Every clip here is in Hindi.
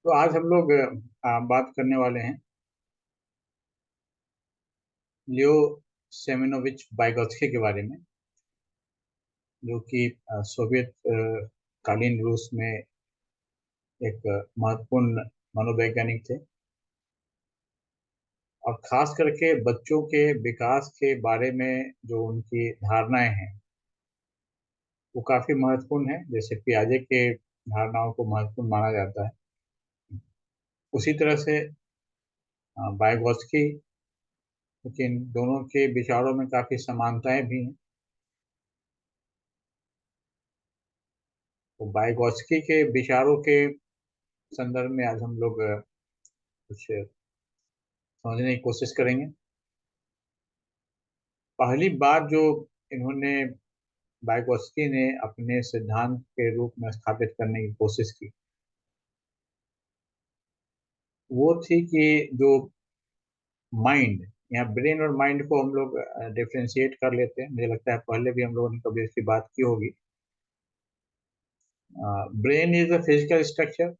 तो आज हम लोग बात करने वाले हैं लियो सेमेनोविच वाइगोत्स्की के बारे में, जो कि सोवियत कालीन रूस में एक महत्वपूर्ण मनोवैज्ञानिक थे। और खास करके बच्चों के विकास के बारे में जो उनकी धारणाएं हैं वो काफी महत्वपूर्ण है। जैसे पियाजे के धारणाओं को महत्वपूर्ण माना जाता है, उसी तरह से वाइगोत्स्की, लेकिन दोनों के विचारों में काफी समानताएं भी हैं। तो वाइगोत्स्की के विचारों के संदर्भ में आज हम लोग कुछ समझने की कोशिश करेंगे। पहली बात जो इन्होंने वाइगोत्स्की ने अपने सिद्धांत के रूप में स्थापित करने की कोशिश की, वो थी कि जो माइंड, यहाँ ब्रेन और माइंड को हम लोग डिफ्रेंशिएट कर लेते हैं। मुझे लगता है पहले भी हम लोगों ने कभी इसकी बात की होगी। Brain is a physical structure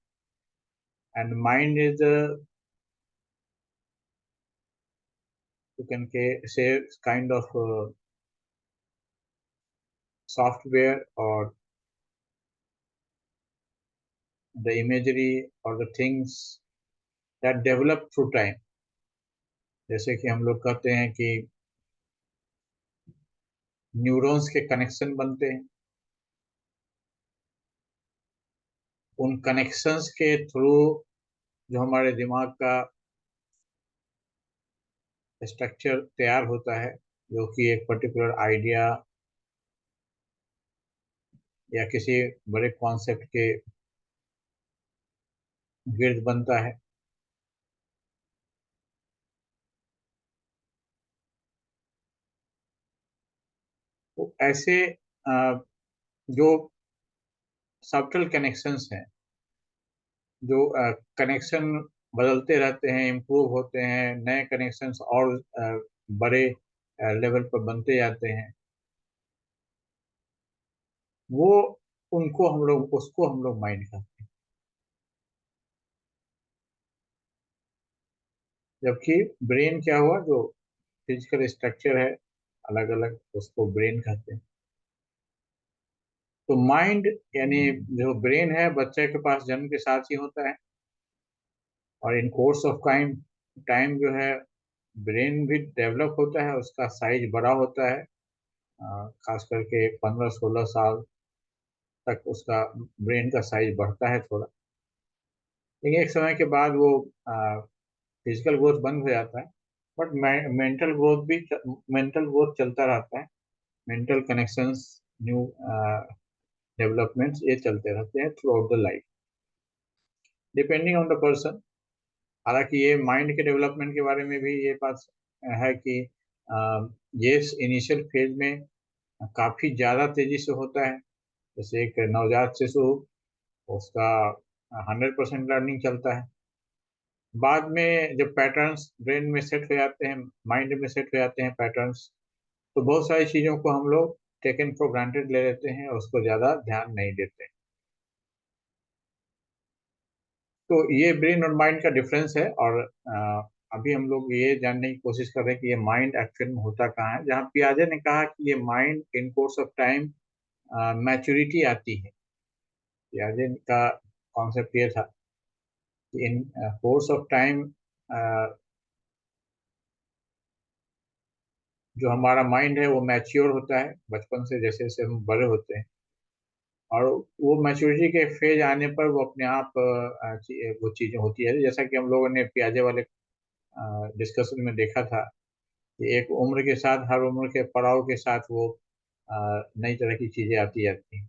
and mind is you can से काइंड ऑफ सॉफ्टवेयर और the imagery or the things that develop through time। जैसे कि हम लोग कहते हैं कि न्यूरॉन्स के कनेक्शन बनते हैं, उन कनेक्शंस के थ्रू जो हमारे दिमाग का स्ट्रक्चर तैयार होता है, जो कि एक पर्टिकुलर आइडिया या किसी बड़े कॉन्सेप्ट के गिर्द बनता है। तो ऐसे जो सब्टल कनेक्शंस हैं, जो कनेक्शन बदलते रहते हैं, इम्प्रूव होते हैं, नए कनेक्शंस और बड़े लेवल पर बनते जाते हैं, वो उनको हम लोग उसको हम लोग माइंड कहते हैं। जबकि ब्रेन क्या हुआ, जो फिजिकल स्ट्रक्चर है अलग अलग, उसको ब्रेन कहते हैं। तो माइंड यानी जो ब्रेन है बच्चे के पास जन्म के साथ ही होता है, और इन कोर्स ऑफ टाइम टाइम जो है ब्रेन भी डेवलप होता है, उसका साइज बड़ा होता है। खास करके 15-16 साल तक उसका ब्रेन का साइज बढ़ता है थोड़ा, लेकिन एक समय के बाद वो फिजिकल ग्रोथ बंद हो जाता है। बट मेंटल ग्रोथ चलता रहता है। मेंटल कनेक्शंस, न्यू डेवलपमेंट्स, ये चलते रहते हैं through out the life, depending on the person. हालांकि ये माइंड के डेवलपमेंट के बारे में भी ये बात है कि ये इनिशियल फेज में काफी ज्यादा तेजी से होता है। जैसे एक नवजात शिशु, उसका 100% लर्निंग चलता है। बाद में जब पैटर्न्स ब्रेन में सेट हो जाते हैं, माइंड में सेट हो जाते हैं पैटर्न्स, तो बहुत सारी चीज़ों को हम लोग टेकन फॉर ग्रांटेड ले लेते हैं और उसको ज़्यादा ध्यान नहीं देते हैं। तो ये ब्रेन और माइंड का डिफरेंस है। और अभी हम लोग ये जानने की कोशिश कर रहे हैं कि ये माइंड एक्चुअल में होता कहाँ है। जहाँ पियाजे ने कहा कि ये mind in course of time maturity आती है। पियाजे का कॉन्सेप्ट ये था कि इन कोर्स ऑफ टाइम जो हमारा माइंड है वो मैच्योर होता है बचपन से, जैसे जैसे हम बड़े होते हैं। और वो मैच्योरिटी के फेज आने पर वो अपने आप वो चीज़ें होती है, जैसा कि हम लोगों ने पियाजे वाले डिस्कशन में देखा था कि एक उम्र के साथ, हर उम्र के पड़ाव के साथ वो नई तरह की चीज़ें आती जाती हैं।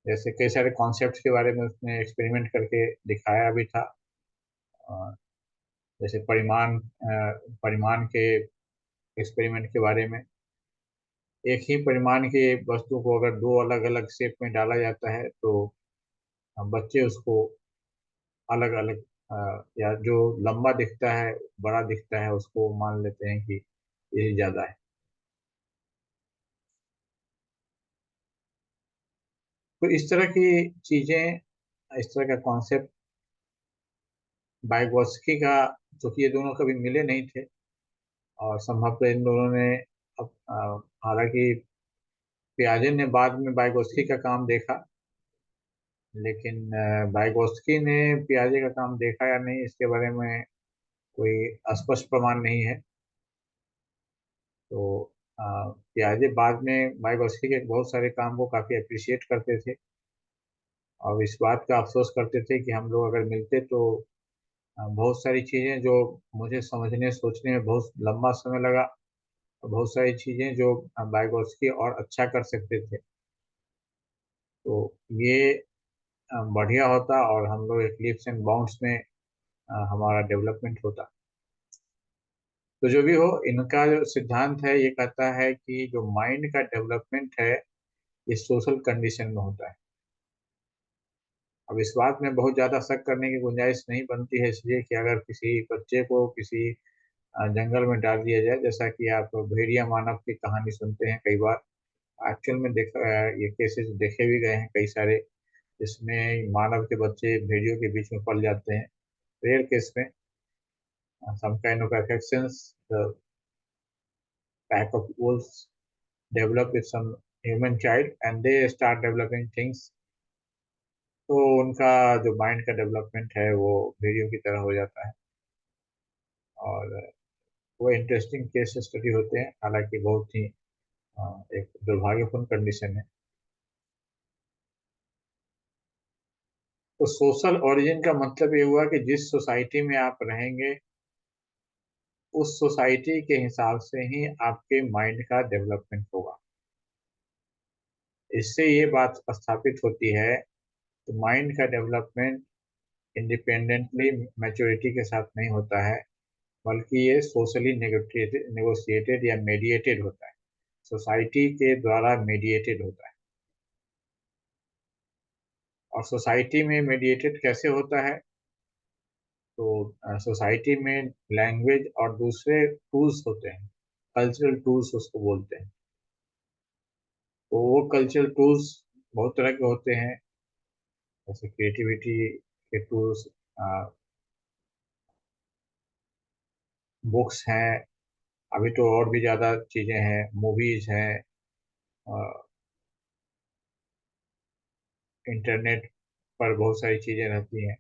जैसे कई सारे कॉन्सेप्ट्स के बारे में उसने एक्सपेरिमेंट करके दिखाया भी था। अ, जैसे परिमाण के एक्सपेरिमेंट के बारे में, एक ही परिमाण के वस्तु को अगर दो अलग अलग शेप में डाला जाता है तो बच्चे उसको अलग अलग, या जो लंबा दिखता है, बड़ा दिखता है, उसको मान लेते हैं कि ये ज्यादा है। तो इस तरह की चीजें, इस तरह का कॉन्सेप्ट वाइगोत्स्की का, चूंकि ये दोनों कभी मिले नहीं थे और संभवतः इन दोनों ने हालांकि पियाजे ने बाद में वाइगोत्स्की का काम देखा, लेकिन वाइगोत्स्की ने पियाजे का काम देखा या नहीं इसके बारे में कोई स्पष्ट प्रमाण नहीं है। तो पियाजे बाद में वाइगोत्स्की के बहुत सारे काम को काफी अप्रिशिएट करते थे और इस बात का अफसोस करते थे कि हम लोग अगर मिलते तो बहुत सारी चीजें जो मुझे समझने सोचने में बहुत लंबा समय लगा, और बहुत सारी चीजें जो वाइगोत्स्की और अच्छा कर सकते थे, तो ये बढ़िया होता और हम लोग एक लीप्स एंड बाउंड्स में हमारा डेवलपमेंट होता। तो जो भी हो, इनका जो सिद्धांत है ये कहता है कि जो माइंड का डेवलपमेंट है ये सोशल कंडीशन में होता है। अब इस बात में बहुत ज्यादा शक करने की गुंजाइश नहीं बनती है, इसलिए कि अगर किसी बच्चे को किसी जंगल में डाल दिया जाए, जैसा कि आप भेड़िया मानव की कहानी सुनते हैं कई बार, एक्चुअल में ये केसेस देखे भी गए हैं कई सारे, जिसमें मानव के बच्चे भेड़ियों के बीच में पल जाते हैं। रेयर केस में some kind of affections the pack of wolves develop with some human child and they start developing things, तो उनका जो माइंड का डेवलपमेंट है वो भेड़ियों की तरह हो जाता है। और वो इंटरेस्टिंग केस स्टडी होते हैं, हालांकि बहुत ही एक दुर्भाग्यपूर्ण कंडीशन है। तो सोशल ओरिजिन का मतलब ये हुआ कि जिस सोसाइटी में आप रहेंगे उस सोसाइटी के हिसाब से ही आपके माइंड का डेवलपमेंट होगा। इससे ये बात स्थापित होती है कि माइंड का डेवलपमेंट इंडिपेंडेंटली मैच्योरिटी के साथ नहीं होता है, बल्कि ये सोशली नेगोशिएटेड या मेडिएटेड होता है, सोसाइटी के द्वारा मेडिएटेड होता है। और सोसाइटी में मेडिएटेड कैसे होता है? तो सोसाइटी में लैंग्वेज और दूसरे टूल्स होते हैं, कल्चरल टूल्स उसको बोलते हैं। तो वो कल्चरल टूल्स बहुत तरह के होते हैं, जैसे क्रिएटिविटी के टूल्स, बुक्स हैं, अभी तो और भी ज़्यादा चीज़ें हैं, मूवीज़ हैं, इंटरनेट पर बहुत सारी चीज़ें रहती हैं।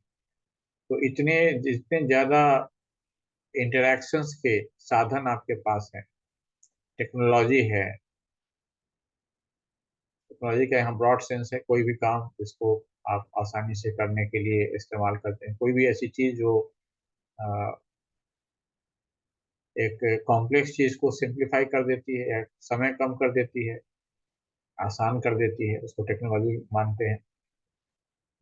तो इतने जितने ज़्यादा इंटरैक्शंस के साधन आपके पास हैं, टेक्नोलॉजी है, टेक्नोलॉजी का यहाँ ब्रॉड सेंस है, कोई भी काम जिसको आप आसानी से करने के लिए इस्तेमाल करते हैं, कोई भी ऐसी चीज़ जो अ, एक कॉम्प्लेक्स चीज़ को सिंप्लीफाई कर देती है या समय कम कर देती है, आसान कर देती है, उसको टेक्नोलॉजी मानते हैं।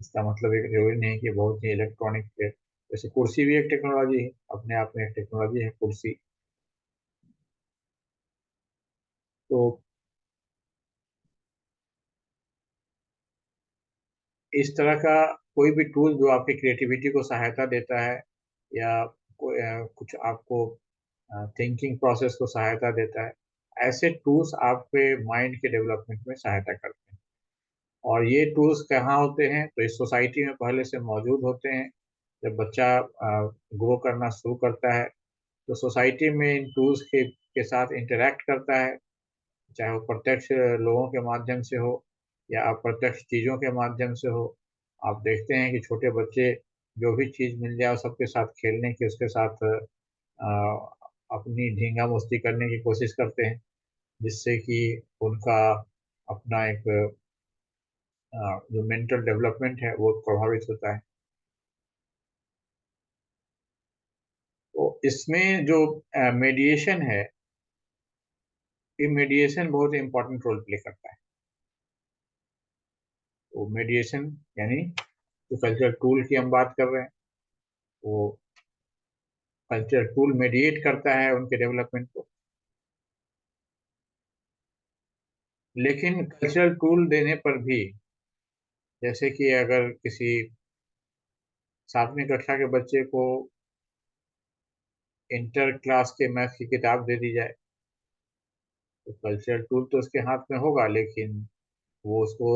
इसका मतलब एक जरूरी नहीं कि बहुत ही इलेक्ट्रॉनिक है, जैसे कुर्सी भी एक टेक्नोलॉजी है, अपने आप में एक टेक्नोलॉजी है कुर्सी। तो इस तरह का कोई भी टूल जो आपकी क्रिएटिविटी को सहायता देता है या कुछ आपको थिंकिंग प्रोसेस को सहायता देता है, ऐसे टूल्स आपके माइंड के डेवलपमेंट में सहायता करते हैं। और ये टूल्स कहाँ होते हैं? तो इस सोसाइटी में पहले से मौजूद होते हैं। जब बच्चा ग्रो करना शुरू करता है तो सोसाइटी में इन टूल्स के साथ इंटरेक्ट करता है, चाहे वो प्रत्यक्ष लोगों के माध्यम से हो या अप्रत्यक्ष चीज़ों के माध्यम से हो। आप देखते हैं कि छोटे बच्चे जो भी चीज़ मिल जाए सबके साथ खेलने की, उसके साथ अ, अपनी ढींगा मस्ती करने की कोशिश करते हैं, जिससे कि उनका अपना एक जो मेंटल डेवलपमेंट है वो प्रभावित होता है। तो इसमें जो मेडिएशन है, ये मेडिएशन बहुत इंपॉर्टेंट रोल प्ले करता है। तो मेडिएशन यानी जो कल्चरल टूल की हम बात कर रहे हैं, वो कल्चरल टूल मेडिएट करता है उनके डेवलपमेंट को। लेकिन कल्चरल टूल देने पर भी, जैसे कि अगर किसी 7वीं कक्षा के बच्चे को इंटर क्लास के मैथ की किताब दे दी जाए, तो कल्चरल टूल तो उसके हाथ में होगा, लेकिन वो उसको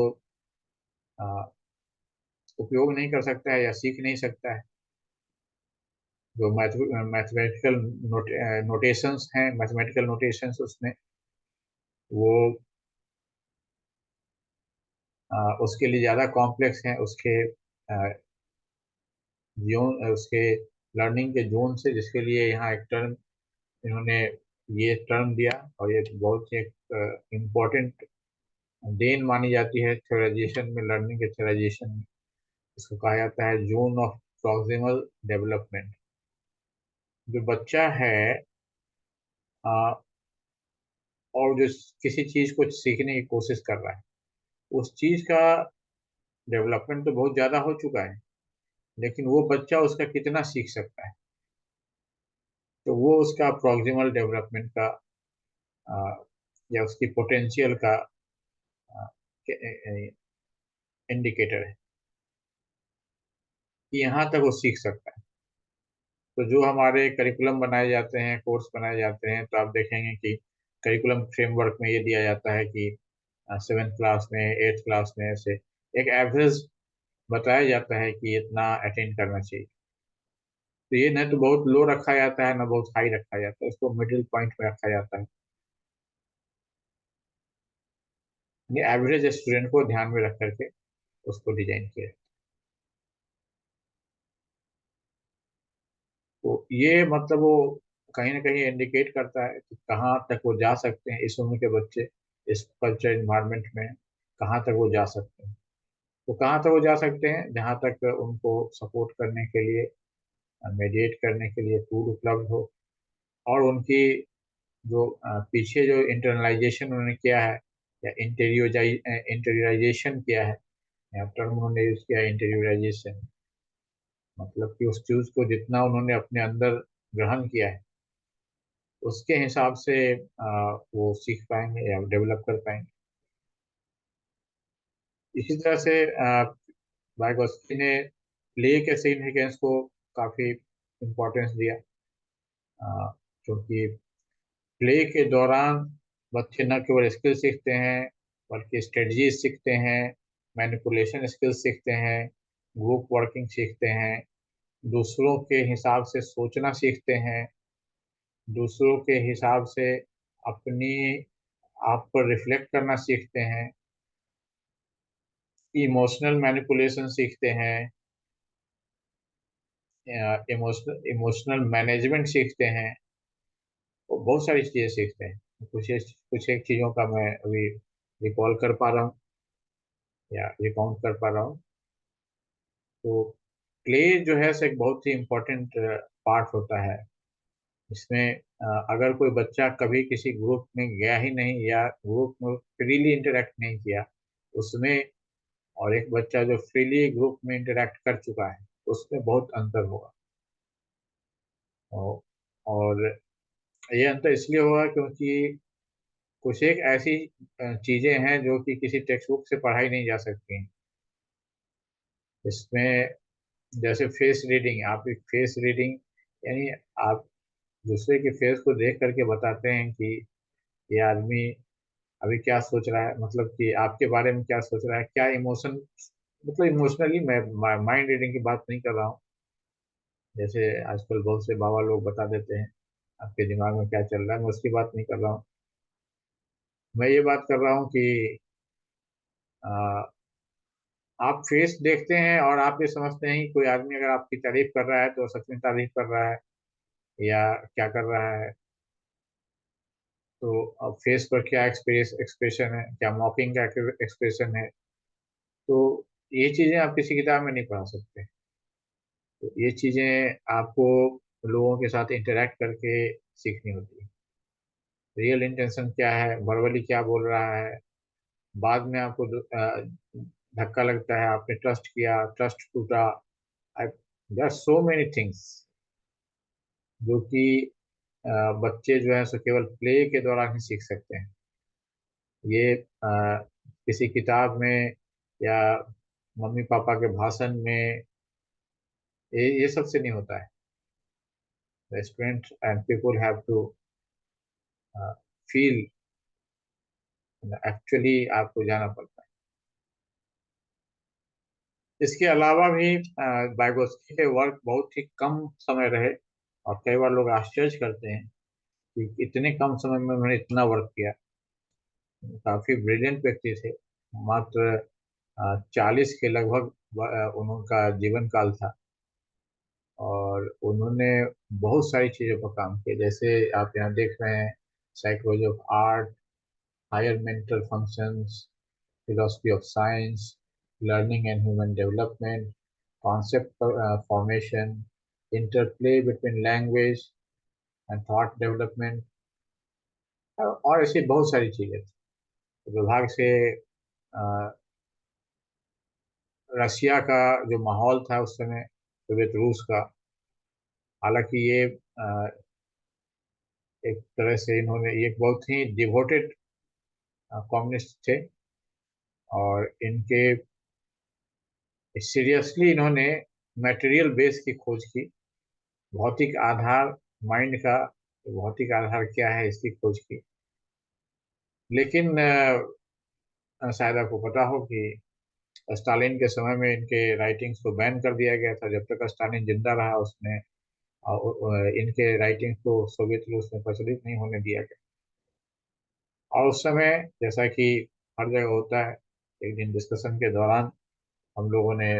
उपयोग नहीं कर सकता है या सीख नहीं सकता है। जो मैथमेटिकल नोटेशंस हैं, मैथमेटिकल नोटेशंस उसमें वो उसके लिए ज़्यादा कॉम्प्लेक्स हैं, उसके जोन, उसके लर्निंग के जोन से, जिसके लिए यहाँ एक टर्म इन्होंने ये टर्म दिया, और ये बहुत एक इम्पोर्टेंट देन मानी जाती है थ्योराइजेशन में, लर्निंग के थ्योराइजेशन में। इसको कहा जाता है जोन ऑफ प्रॉक्सिमल डेवलपमेंट। जो बच्चा है और जो किसी चीज को सीखने की कोशिश कर रहा है, उस चीज का डेवलपमेंट तो बहुत ज्यादा हो चुका है, लेकिन वो बच्चा उसका कितना सीख सकता है, तो वो उसका प्रॉक्सिमल डेवलपमेंट का आ, या उसकी पोटेंशियल का इंडिकेटर है कि यहाँ तक वो सीख सकता है। तो जो हमारे करिकुलम बनाए जाते हैं, कोर्स बनाए जाते हैं, तो आप देखेंगे कि करिकुलम फ्रेमवर्क में ये दिया जाता है कि 7th क्लास में, 8th क्लास में से एक एवरेज बताया जाता है कि इतना अटेंड करना चाहिए। तो ये न तो बहुत लो रखा जाता है, न बहुत हाई रखा जाता है, इसको मिडिल पॉइंट में रखा जाता है। ये एवरेज स्टूडेंट को ध्यान में रख करके उसको डिजाइन किया है। तो ये मतलब वो कहीं ना कहीं इंडिकेट करता है कि कहाँ तक वो जा सकते हैं, इस उम्र के बच्चे इस कल्चर इन्वायरमेंट में कहाँ तक वो जा सकते हैं। तो कहाँ तक वो जा सकते हैं, जहाँ तक उनको सपोर्ट करने के लिए, मेडिएट करने के लिए टूल उपलब्ध हो, और उनकी जो पीछे जो इंटरनलाइजेशन उन्होंने किया है या इंटीरियराइजेशन किया है, या टर्म उन्होंने यूज किया है इंटीरियराइजेशन, मतलब कि उस चीज को जितना उन्होंने अपने अंदर ग्रहण किया है, उसके हिसाब से वो सीख पाएंगे या डेवलप कर पाएंगे। इसी तरह से वाइगोत्स्की ने प्ले के सिग्निफिकेंस को काफी इम्पोर्टेंस दिया, क्योंकि प्ले के दौरान बच्चे न केवल स्किल सीखते हैं, बल्कि स्ट्रेटजीज सीखते हैं, मैनिपुलेशन स्किल्स सीखते हैं, ग्रुप वर्किंग सीखते हैं, दूसरों के हिसाब से सोचना सीखते हैं, दूसरों के हिसाब से अपनी आप पर रिफ्लेक्ट करना सीखते हैं, इमोशनल मैनिपुलेशन सीखते हैं, इमोशनल मैनेजमेंट सीखते हैं, और बहुत सारी चीज़ें सीखते हैं। कुछ एक चीज़ों का मैं अभी रिकॉल कर पा रहा हूँ या रिकाउंट कर पा रहा हूँ। तो प्ले जो है सो एक बहुत ही इम्पोर्टेंट पार्ट होता है इसमें। अगर कोई बच्चा कभी किसी ग्रुप में गया ही नहीं या ग्रुप में फ्रीली इंटरेक्ट नहीं किया उसमें, और एक बच्चा जो फ्रीली ग्रुप में इंटरेक्ट कर चुका है, उसमें बहुत अंतर होगा। और और ये अंतर इसलिए होगा क्योंकि कुछ एक ऐसी चीजें हैं जो कि किसी टेक्स्ट बुक से पढ़ाई नहीं जा सकती हैं। इसमें जैसे फेस रीडिंग, आप एक फेस रीडिंग, यानी आप दूसरे के फेस को देख करके बताते हैं कि ये आदमी अभी क्या सोच रहा है, मतलब कि आपके बारे में क्या सोच रहा है, क्या इमोशन, मतलब इमोशनली, मैं माइंड रीडिंग की बात नहीं कर रहा हूँ, जैसे आजकल बहुत से बाबा लोग बता देते हैं आपके दिमाग में क्या चल रहा है, मैं उसकी बात नहीं कर रहा हूँ। मैं ये बात कर रहा हूँ कि आ, आप फेस देखते हैं और आप ये समझते हैं कि कोई आदमी अगर आपकी तारीफ कर रहा है तो सच में तारीफ कर रहा है या क्या कर रहा है। तो अब फेस पर क्या एक्सप्रेशन है, क्या मॉकिंग का एक्सप्रेशन है, तो ये चीजें आप किसी किताब में नहीं पढ़ा सकते। तो ये चीजें आपको लोगों के साथ इंटरेक्ट करके सीखनी होती है। रियल इंटेंशन क्या है, वर्बली क्या बोल रहा है, बाद में आपको धक्का लगता है, आपने ट्रस्ट किया, ट्रस्ट टूटा, there are so many things जो कि बच्चे जो है सो केवल प्ले के दौरान ही सीख सकते हैं। ये किसी किताब में या मम्मी पापा के भाषण में ये सब से नहीं होता है। The student and people have to feel, actually आपको जाना पड़ता है। इसके अलावा भी वाइगोत्स्की के वर्क बहुत ही कम समय रहे, और कई बार लोग आश्चर्य करते हैं कि इतने कम समय में उन्होंने इतना वर्क किया। काफी ब्रिलियंट व्यक्ति थे। मात्र 40 के लगभग उनका जीवन काल था, और उन्होंने बहुत सारी चीजों पर काम किया। जैसे आप यहाँ देख रहे हैं, psychology of art, higher mental functions, philosophy of science, learning and human development, concept formation, interplay between language and thought development, और ऐसी बहुत सारी चीजें थी। विभाग से अ, रशिया का जो माहौल था उस समय, सोवियत रूस का, हालांकि ये एक तरह से इन्होंने, ये बहुत ही डिवोटेड कम्युनिस्ट थे, और इनके सीरियसली इन्होंने मटेरियल बेस की खोज की। भौतिक आधार, माइंड का भौतिक आधार क्या है, इसकी खोज की। लेकिन शायद आपको पता हो कि स्टालिन के समय में इनके राइटिंग्स को बैन कर दिया गया था। जब तक स्टालिन जिंदा रहा, उसने इनके राइटिंग्स को सोवियत रूस में प्रचलित नहीं होने दिया गया। और उस समय, जैसा कि हर जगह होता है, एक दिन डिस्कशन के दौरान हम लोगों ने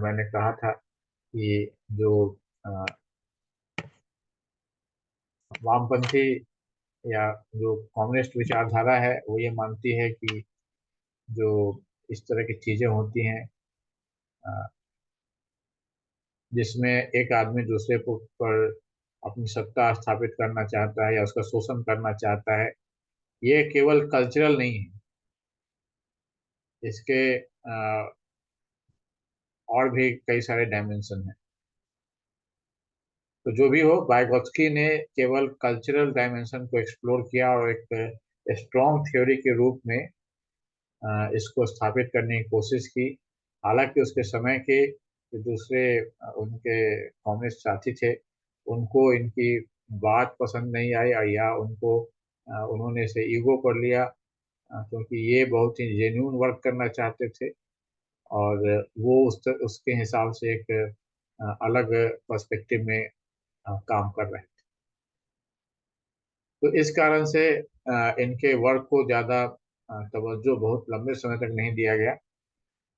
मैंने कहा था कि जो अ, वामपंथी या जो कम्युनिस्ट विचारधारा है, वो ये मानती है कि जो इस तरह की चीजें होती हैं, अ, जिसमें एक आदमी दूसरे पर अपनी सत्ता स्थापित करना चाहता है या उसका शोषण करना चाहता है, ये केवल कल्चरल नहीं है। इसके और भी कई सारे डायमेंशन हैं। तो जो भी हो, वाइगोत्स्की ने केवल कल्चरल डायमेंशन को एक्सप्लोर किया और एक स्ट्रॉन्ग थ्योरी के रूप में इसको स्थापित करने की कोशिश की। हालांकि उसके समय के जो दूसरे उनके कम्युनिस्ट साथी थे, उनको इनकी बात पसंद नहीं आई, या उनको उन्होंने इसे ईगो कर लिया, क्योंकि ये बहुत ही जेन्यून वर्क करना चाहते थे, और वो उसके हिसाब से एक अलग पर्सपेक्टिव में काम कर रहे हैं। तो इस कारण से इनके वर्क को ज़्यादा तवज्जो बहुत लंबे समय तक नहीं दिया गया,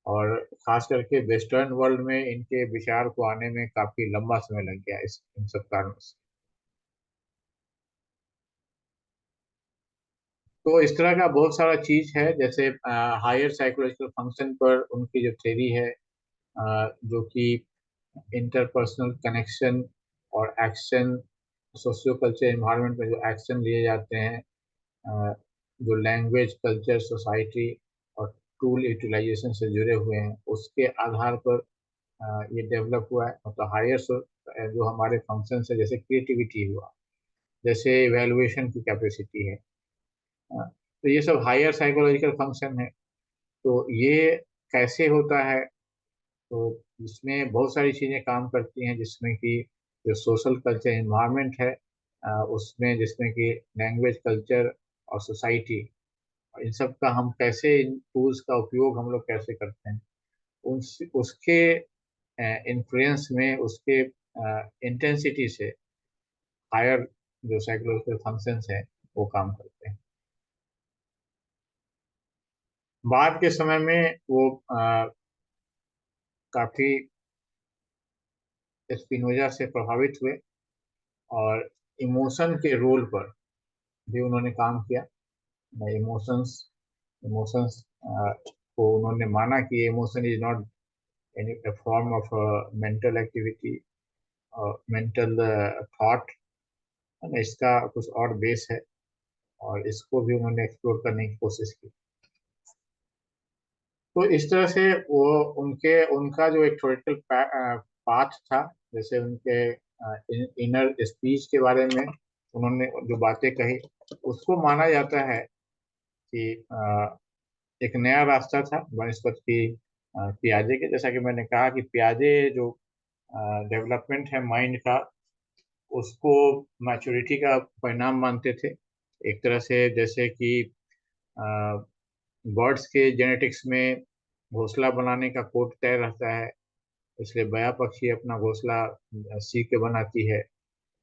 और खास करके वेस्टर्न वर्ल्ड में इनके विचार को आने में काफी लंबा समय लग गया इस इन सब कारणों से। तो इस तरह का बहुत सारा चीज है। जैसे हायर साइकोलॉजिकल फंक्शन पर उनकी जो थ्योरी है, जो कि इंटरपर्सनल कनेक्शन और एक्शन, सोशियो कल्चर इन्वायरमेंट में जो एक्शन लिए जाते हैं, जो लैंग्वेज, कल्चर, सोसाइटी और टूल यूटिलाइजेशन से जुड़े हुए हैं, उसके आधार पर ये डेवलप हुआ है। मतलब हायर जो हमारे फंक्शन है, जैसे क्रिएटिविटी हुआ, जैसे इवेल्युएशन की कैपेसिटी है, तो ये सब हायर साइकोलॉजिकल फंक्शन है। तो ये कैसे होता है? तो इसमें बहुत सारी चीजें काम करती हैं, जिसमें कि जो सोशल कल्चर इन्वायरमेंट है, उसमें जिसमें कि लैंग्वेज, कल्चर और सोसाइटी, इन सब का हम कैसे, इन टूल्स का उपयोग हम लोग कैसे करते हैं, उसके इन्फ्लुएंस में, उसके इंटेंसिटी से हायर जो साइकोलॉजिकल फंक्शंस हैं वो काम करते हैं। बाद के समय में वो काफी स्पिनोजा से प्रभावित हुए, और इमोशन के रोल पर भी उन्होंने काम किया। इमोशंस इमोशंस को उन्होंने माना कि emotion is not any form of mental activity और मेंटल थॉट, इसका कुछ और बेस है, और इसको भी उन्होंने एक्सप्लोर करने की कोशिश की। तो इस तरह से वो उनके उनका जो एक थ्योरेटिकल पाथ था, जैसे उनके इनर स्पीच के बारे में उन्होंने जो बातें कही, उसको माना जाता है कि एक नया रास्ता था बनस्पत की पियाजे के। जैसा कि मैंने कहा कि पियाजे जो डेवलपमेंट है माइंड का, उसको मैच्योरिटी का परिणाम मानते थे। एक तरह से जैसे कि बर्ड्स के जेनेटिक्स में घोंसला बनाने का कोड तय रहता है, इसलिए बया पक्षी अपना घोंसला सीख के बनाती है,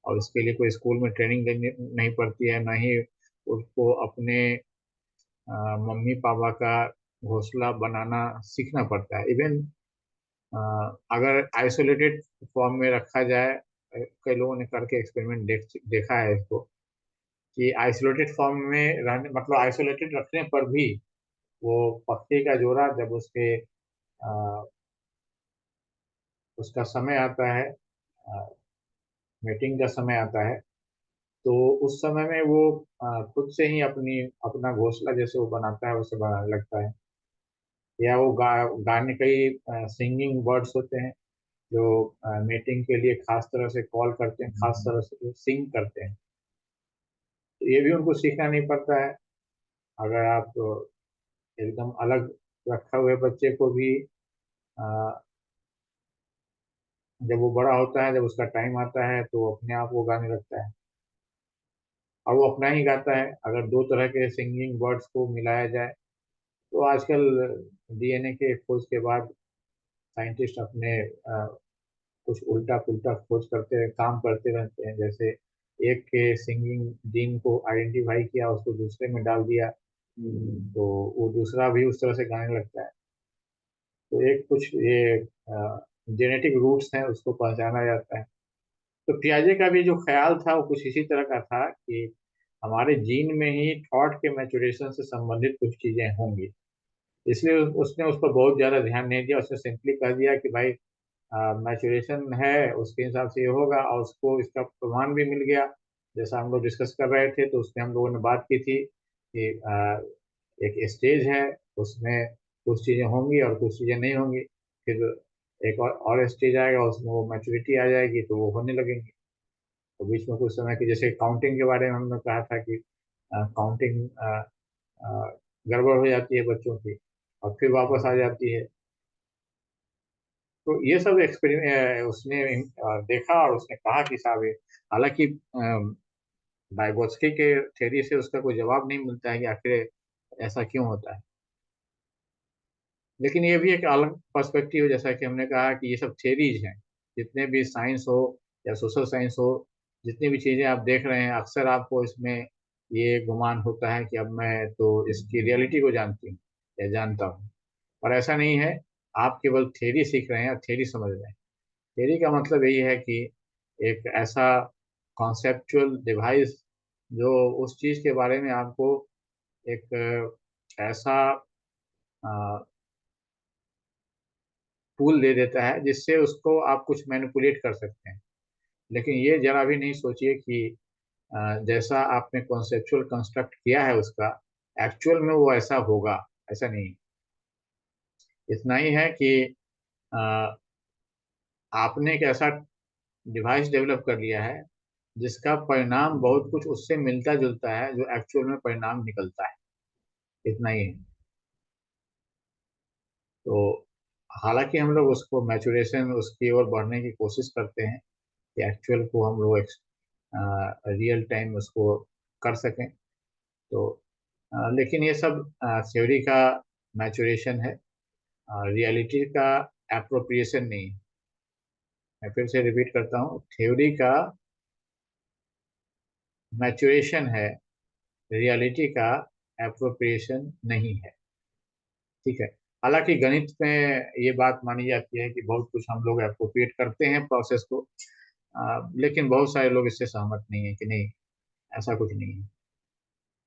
और इसके लिए कोई स्कूल में ट्रेनिंग देनी नहीं पड़ती है, ना ही उसको अपने मम्मी पापा का घोंसला बनाना सीखना पड़ता है। इवन अगर आइसोलेटेड फॉर्म में रखा जाए, कई लोगों ने करके एक्सपेरिमेंट देखा है इसको, कि आइसोलेटेड फॉर्म में रहने, मतलब आइसोलेटेड रखने पर भी वो पक्षी का जोड़ा जब उसका समय आता है, मीटिंग का समय आता है, तो उस समय में वो खुद से ही अपना घोंसला जैसे वो बनाता है वैसे बनाने लगता है। या वो गाने, कई सिंगिंग बर्ड्स होते हैं जो मीटिंग के लिए खास तरह से कॉल करते हैं, खास तरह से सिंग करते हैं। तो ये भी उनको सीखना नहीं पड़ता है। अगर आप एकदम अलग रखा हुए बच्चे को भी अ, जब वो बड़ा होता है, जब उसका टाइम आता है, तो अपने आप वो गाने लगता है, और वो अपना ही गाता है। अगर दो तरह के सिंगिंग बर्ड्स को मिलाया जाए, तो आजकल डीएनए के खोज के बाद साइंटिस्ट अपने कुछ उल्टा पुल्टा खोज करते काम करते रहते हैं। जैसे एक के सिंगिंग जीन को आइडेंटिफाई किया, उसको दूसरे में डाल दिया, तो वो दूसरा भी उस तरह से गाने लगता है। तो एक कुछ ये जेनेटिक रूट्स हैं, उसको पहचाना जाता है। तो पियाजे का भी जो ख्याल था वो कुछ इसी तरह का था कि हमारे जीन में ही थॉट के मैचुरेशन से संबंधित कुछ चीजें होंगी। इसलिए उसने उस पर बहुत ज्यादा ध्यान नहीं दिया। उसने सिंपली कह दिया कि भाई मैचुरेशन है, उसके हिसाब से ये होगा, और उसको इसका प्रमाण भी मिल गया। जैसा हम लोग डिस्कस कर रहे थे, तो उसमें हम लोगों ने बात की थी कि एक स्टेज है, उसमें कुछ चीज़ें होंगी और कुछ चीज़ें नहीं होंगी। फिर एक और स्टेज आएगा, उसमें वो मैच्योरिटी आ जाएगी, तो वो होने लगेंगी। तो बीच में कुछ समय की, जैसे काउंटिंग के बारे में हमने कहा था कि काउंटिंग गड़बड़ हो जाती है बच्चों की, और फिर वापस आ जाती है। तो ये सब एक्सपेरिमेंट उसने देखा, और उसने कहा कि साहब हालांकि वाइगोत्स्की के थ्योरी से उसका कोई जवाब नहीं मिलता है कि आखिर ऐसा क्यों होता है। लेकिन ये भी एक अलग पर्सपेक्टिव है, जैसा कि हमने कहा कि ये सब थ्योरीज हैं। जितने भी साइंस हो या सोशल साइंस हो, जितनी भी चीजें आप देख रहे हैं, अक्सर आपको इसमें ये गुमान होता है कि अब मैं तो इसकी रियलिटी को जानती हूँ या जानता हूँ। और ऐसा नहीं है। आप केवल थ्योरी सीख रहे हैं और थ्योरी समझ रहे हैं। थ्योरी का मतलब यही है कि एक ऐसा कॉन्सेप्चुअल डिवाइस जो उस चीज के बारे में आपको एक ऐसा टूल दे देता है जिससे उसको आप कुछ मैनिपुलेट कर सकते हैं। लेकिन ये जरा भी नहीं सोचिए कि जैसा आपने कॉन्सेप्चुअल कंस्ट्रक्ट किया है उसका एक्चुअल में वो ऐसा होगा। ऐसा नहीं। इतना ही है कि अ, आपने एक ऐसा डिवाइस डेवलप कर लिया है जिसका परिणाम बहुत कुछ उससे मिलता जुलता है जो एक्चुअल में परिणाम निकलता है। इतना ही है। तो हालांकि हम लोग उसको मैचुरेशन उसकी ओर बढ़ने की कोशिश करते हैं कि एक्चुअल को हम लोग रियल टाइम उसको कर सकें। तो लेकिन ये सब थ्योरी का मैचुरेशन है, रियलिटी का एप्रोप्रिएशन नहीं है। मैं फिर से रिपीट करता हूँ, थ्योरी का मैचुरेशन है, रियलिटी का एप्रोप्रिएशन नहीं है। ठीक है। हालांकि गणित में ये बात मानी जाती है कि बहुत कुछ हम लोग एप्रोप्रिएट करते हैं प्रोसेस को, लेकिन बहुत सारे लोग इससे सहमत नहीं है कि नहीं, ऐसा कुछ नहीं है।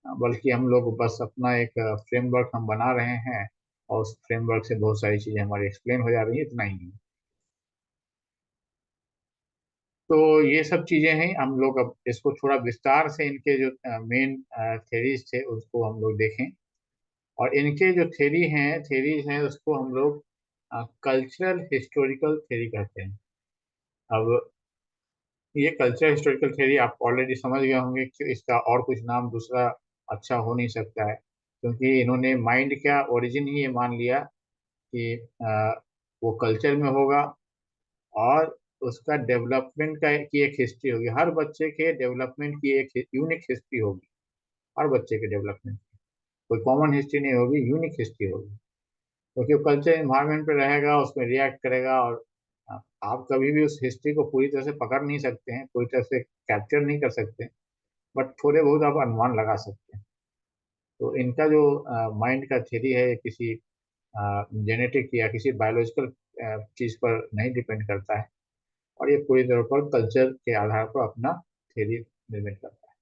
बल्कि हम लोग बस अपना एक फ्रेमवर्क हम बना रहे हैं, और उस फ्रेमवर्क से बहुत सारी चीजें हमारी एक्सप्लेन हो जा रही है, इतना ही है। तो ये सब चीजें हैं। हम लोग अब इसको थोड़ा विस्तार से, इनके जो मेन थेरीज थे उसको हम लोग देखें। और इनके जो थेरीज हैं उसको हम लोग कल्चरल हिस्टोरिकल थेरी कहते हैं। अब ये कल्चरल हिस्टोरिकल थ्योरी आप ऑलरेडी समझ गए होंगे कि इसका और कुछ नाम दूसरा अच्छा हो नहीं सकता है, क्योंकि इन्होंने माइंड का ओरिजिन ही ये मान लिया कि वो कल्चर में होगा, और उसका डेवलपमेंट की एक हिस्ट्री होगी। हर बच्चे के डेवलपमेंट की एक यूनिक हिस्ट्री होगी। हर बच्चे के डेवलपमेंट कोई कॉमन हिस्ट्री नहीं होगी, यूनिक हिस्ट्री होगी। क्योंकि वो कल्चर इन्वायरमेंट पे रहेगा, उसमें रिएक्ट करेगा। और आप कभी भी उस हिस्ट्री को पूरी तरह से पकड़ नहीं सकते हैं, पूरी तरह से कैप्चर नहीं कर सकते, बट थोड़े बहुत आप अनुमान लगा सकते हैं। तो इनका जो माइंड का थ्योरी है, ये किसी जेनेटिक या किसी बायोलॉजिकल चीज पर नहीं डिपेंड करता है, और ये पूरी तरह पर कल्चर के आधार पर अपना थ्योरी निर्मित करता है।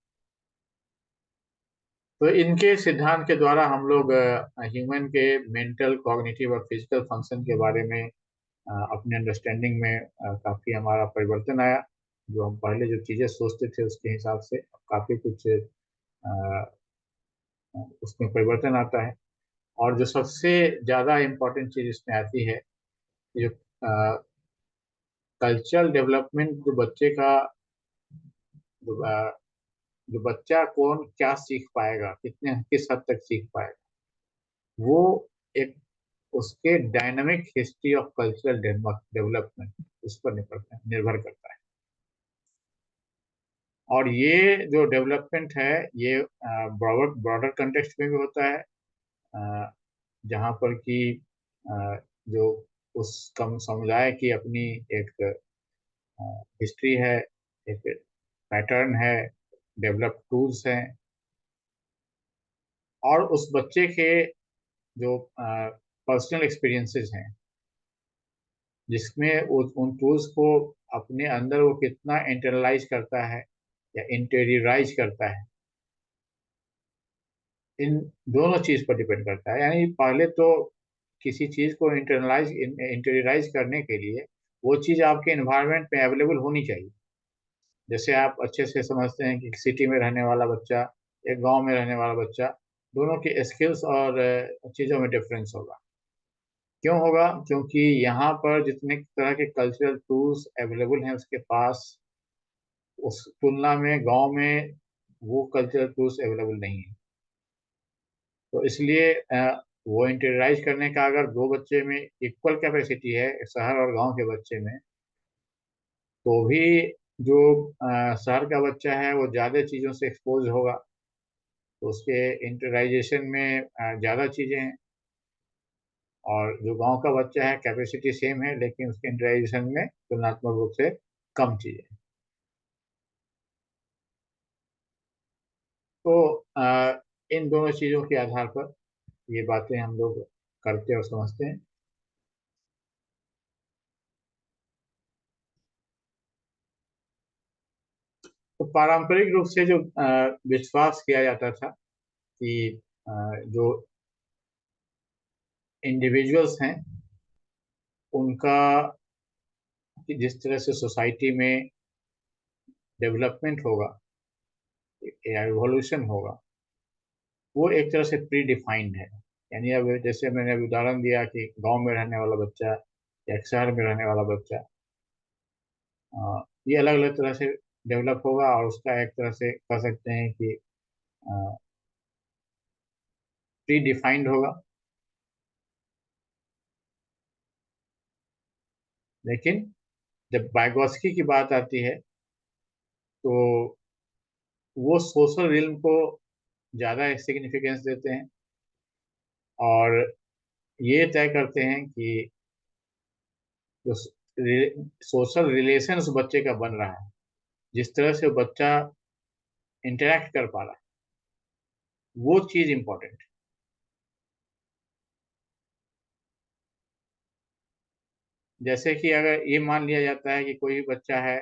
तो इनके सिद्धांत के द्वारा हम लोग ह्यूमन के मेंटल, कॉग्निटिव और फिजिकल फंक्शन के बारे में अपने अंडरस्टैंडिंग में काफी हमारा परिवर्तन आया। जो हम पहले जो चीजें सोचते थे उसके हिसाब से काफी कुछ उसमें परिवर्तन आता है। और जो सबसे ज्यादा इम्पोर्टेंट चीज इसमें आती है, जो कल्चरल डेवलपमेंट, जो बच्चे का जो, जो बच्चा कौन क्या सीख पाएगा, कितने किस हद तक सीख पाएगा, वो एक उसके dynamic history of cultural development इस पर निर्भर करता है। और ये जो डेवलपमेंट है, ये ब्रॉडर ब्रॉडर कंटेक्स्ट में भी होता है, अ, जहाँ पर कि जो उस कम समुदाय की अपनी एक हिस्ट्री है, एक पैटर्न है, डेवलप टूल्स हैं, और उस बच्चे के जो पर्सनल एक्सपीरियंसेस हैं, जिसमें उन टूल्स को अपने अंदर वो कितना इंटरलाइज करता है या इंटेरियराइज करता है, इन दोनों चीज पर डिपेंड करता है। यानी पहले तो किसी चीज को इंटेरियराइज करने के लिए वो चीज आपके एनवायरनमेंट में अवेलेबल होनी चाहिए। जैसे आप अच्छे से समझते हैं कि सिटी में रहने वाला बच्चा, एक गांव में रहने वाला बच्चा, दोनों के स्किल्स और चीज़ों में डिफरेंस होगा। क्यों होगा? क्योंकि यहाँ पर जितने तरह के कल्चरल टूल्स अवेलेबल हैं उसके पास, उस तुलना में गांव में वो कल्चरल टूल्स अवेलेबल नहीं है। तो इसलिए वो इंटरलाइज करने का अगर दो बच्चे में इक्वल कैपेसिटी है, शहर और गांव के बच्चे में, तो भी जो शहर का बच्चा है वो ज़्यादा चीज़ों से एक्सपोज होगा, तो उसके इंटरलाइजेशन में ज़्यादा चीज़ें हैं। और जो गांव का बच्चा है, कैपेसिटी सेम है, लेकिन उसके इंटरलाइजेशन में तुलनात्मक रूप से कम चीज़ें हैं। तो इन दोनों चीज़ों के आधार पर ये बातें हम लोग करते और समझते हैं। तो पारंपरिक रूप से जो विश्वास किया जाता था कि जो इंडिविजुअल्स हैं उनका, कि जिस तरह से सोसाइटी में डेवलपमेंट होगा या रिवॉल्यूशन होगा, वो एक तरह से प्री डिफाइंड है। यानी अब जैसे मैंने अभी उदाहरण दिया कि गांव में रहने वाला बच्चा या एक शहर में रहने वाला बच्चा, ये अलग अलग तरह से डेवलप होगा, और उसका एक तरह से कह सकते हैं कि प्री डिफाइंड होगा। लेकिन जब बायगॉस्की की बात आती है, तो वो सोशल रिल्म को ज़्यादा सिग्निफिकेंस देते हैं, और ये तय करते हैं कि जो सोशल रिलेशन उस बच्चे का बन रहा है, जिस तरह से वो बच्चा इंटरेक्ट कर पा रहा है, वो चीज़ इंपॉर्टेंट है। जैसे कि अगर ये मान लिया जाता है कि कोई बच्चा है,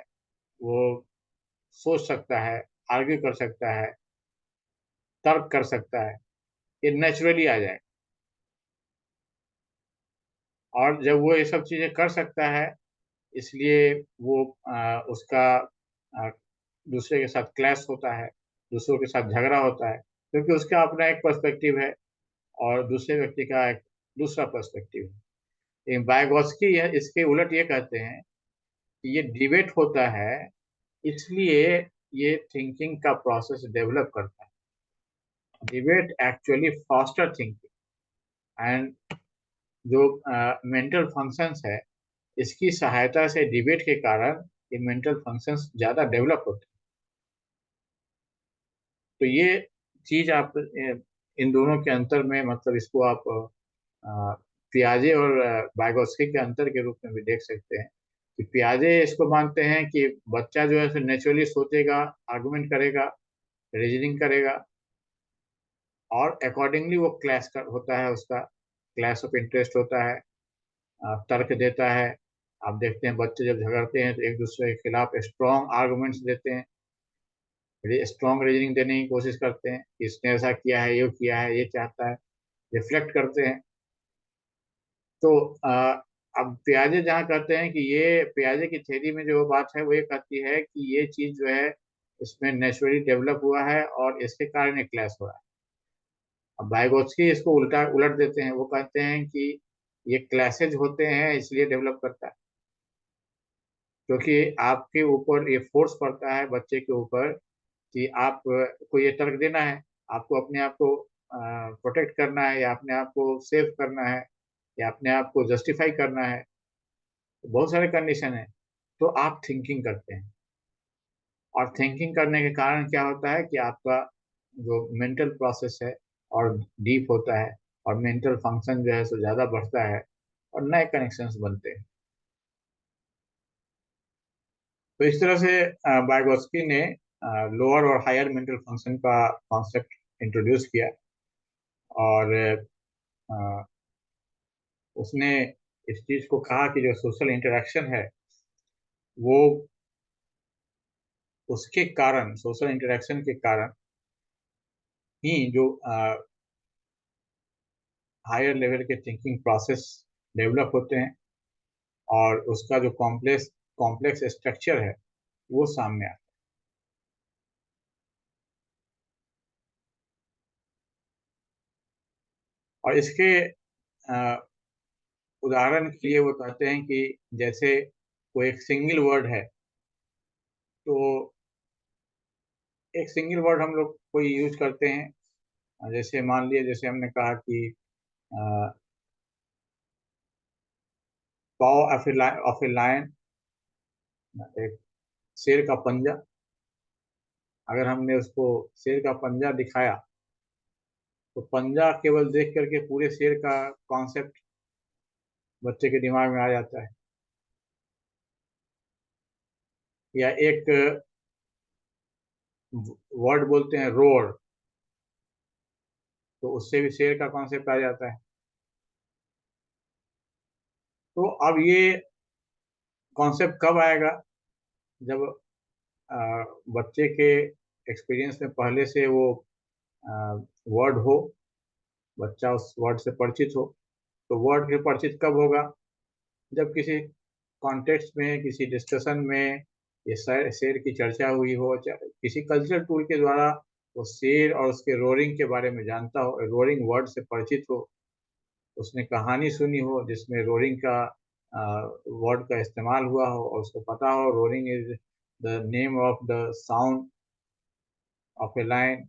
वो सोच सकता है, आर्ग्यू कर सकता है, तर्क कर सकता है, ये नेचुरली आ जाए। और जब वो ये सब चीज़ें कर सकता है, इसलिए वो उसका आ, दूसरे के साथ क्लैश होता है, दूसरों के साथ झगड़ा होता है, क्योंकि उसका अपना एक पर्सपेक्टिव है और दूसरे व्यक्ति का एक दूसरा पर्सपेक्टिव है। लेकिन बायगॉस्की इसके उलट ये कहते हैं कि ये डिबेट होता है, इसलिए ये थिंकिंग का प्रोसेस डेवलप करता है। Debate actually faster thinking, and जो मेंटल फंक्शंस है, इसकी सहायता से डिबेट के कारण ये मेंटल फंक्शंस ज़्यादा डेवलप होते हैं। तो ये चीज़ आप इन दोनों के अंतर में, मतलब इसको आप पियाजे और वाइगोत्स्की के अंतर के रूप में भी देख सकते हैं कि पियाजे इसको मानते हैं कि बच्चा जो है नेचुरली सोचेगा, आर्गुमेंट करेगा, रीजनिंग करेगा, और अकॉर्डिंगली वो क्लास का होता है, उसका क्लास ऑफ इंटरेस्ट होता है, तर्क देता है। आप देखते हैं बच्चे जब झगड़ते हैं तो एक दूसरे के खिलाफ स्ट्रॉन्ग आर्गुमेंट्स देते हैं, स्ट्रॉन्ग रीजनिंग देने की कोशिश करते हैं कि इसने ऐसा किया है, ये किया है, ये चाहता है, रिफ्लेक्ट करते हैं। तो अब पियाजे जहाँ कहते हैं कि ये पियाजे की थ्योरी में जो बात है वो ये कहती है कि ये चीज जो है इसमें नेचुरली डेवलप हुआ है और इसके कारण ये क्लैश हो रहा है। अब वाइगोत्स्की इसको उल्टा उलट देते हैं, वो कहते हैं कि ये क्लैशेज होते हैं इसलिए डेवलप करता है, क्योंकि आपके ऊपर ये फोर्स पड़ता है बच्चे के ऊपर कि आप को ये तर्क देना है, आपको अपने आप को प्रोटेक्ट करना है, या अपने आप को सेव करना है, या अपने आप को जस्टिफाई करना है। तो बहुत सारे कंडीशन है। तो आप थिंकिंग करते हैं, और थिंकिंग करने के कारण क्या होता है कि आपका जो मेंटल प्रोसेस है और डीप होता है, और मेंटल फंक्शन जो है सो ज़्यादा बढ़ता है, और नए कनेक्शंस बनते हैं। तो इस तरह से वाइगोत्स्की ने लोअर और हायर मेंटल फंक्शन का कॉन्सेप्ट इंट्रोड्यूस किया, और अ, उसने इस चीज को कहा कि जो सोशल इंटरेक्शन है वो उसके कारण, सोशल इंटरेक्शन के कारण ही जो हायर लेवल के थिंकिंग प्रोसेस डेवलप होते हैं, और उसका जो कॉम्प्लेक्स कॉम्प्लेक्स स्ट्रक्चर है वो सामने आता है। और इसके अ, उदाहरण के लिए वो कहते हैं कि जैसे कोई एक सिंगल वर्ड है, तो एक सिंगल वर्ड हम लोग कोई यूज करते हैं। जैसे मान लिया, जैसे हमने कहा कि पाव ऑफ ए लायन, एक शेर का पंजा। अगर हमने उसको शेर का पंजा दिखाया तो पंजा केवल देख करके पूरे शेर का कॉन्सेप्ट बच्चे के दिमाग में आ जाता है। या एक वर्ड बोलते हैं रोर, तो उससे भी शेर का कॉन्सेप्ट आ जाता है। तो अब ये कॉन्सेप्ट कब आएगा? जब अ, बच्चे के एक्सपीरियंस में पहले से वो वर्ड हो, बच्चा उस वर्ड से परिचित हो। तो वर्ड से परिचित कब होगा? जब किसी कॉन्टेक्स्ट में, किसी डिस्कशन में ये शेर की चर्चा हुई हो, किसी कल्चरल टूल के द्वारा वो शेर और उसके रोरिंग के बारे में जानता हो, रोरिंग वर्ड से परिचित हो, उसने कहानी सुनी हो जिसमें रोरिंग का वर्ड का इस्तेमाल हुआ हो, और उसको पता हो roaring is the name of the sound of A line.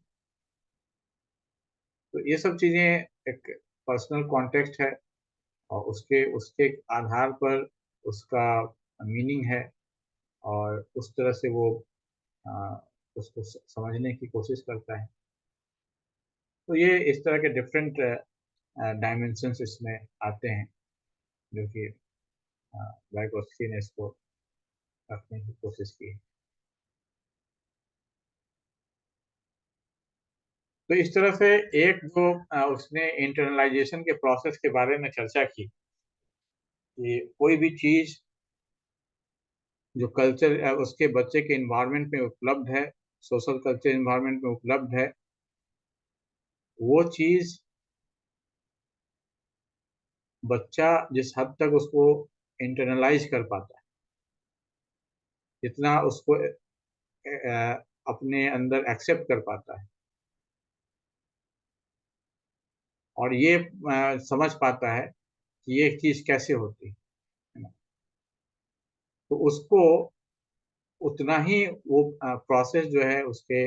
तो ये सब चीजें एक पर्सनल कॉन्टेक्स्ट है, और उसके उसके आधार पर उसका मीनिंग है, और उस तरह से वो आ, उसको समझने की कोशिश करता है। तो ये इस तरह के डिफरेंट डायमेंशंस इसमें आते हैं, जो कि वाइगोत्स्की ने इसको रखने की कोशिश की। तो इस तरह से एक जो उसने इंटरनलाइजेशन के प्रोसेस के बारे में चर्चा की कि कोई भी चीज जो कल्चर उसके बच्चे के इन्वायरमेंट में उपलब्ध है, सोशल कल्चर इन्वायरमेंट में उपलब्ध है, वो चीज बच्चा जिस हद तक उसको इंटरनलाइज कर पाता है, जितना उसको अपने अंदर एक्सेप्ट कर पाता है, और ये समझ पाता है कि ये चीज कैसे होती है ना, तो उसको उतना ही वो प्रोसेस जो है उसके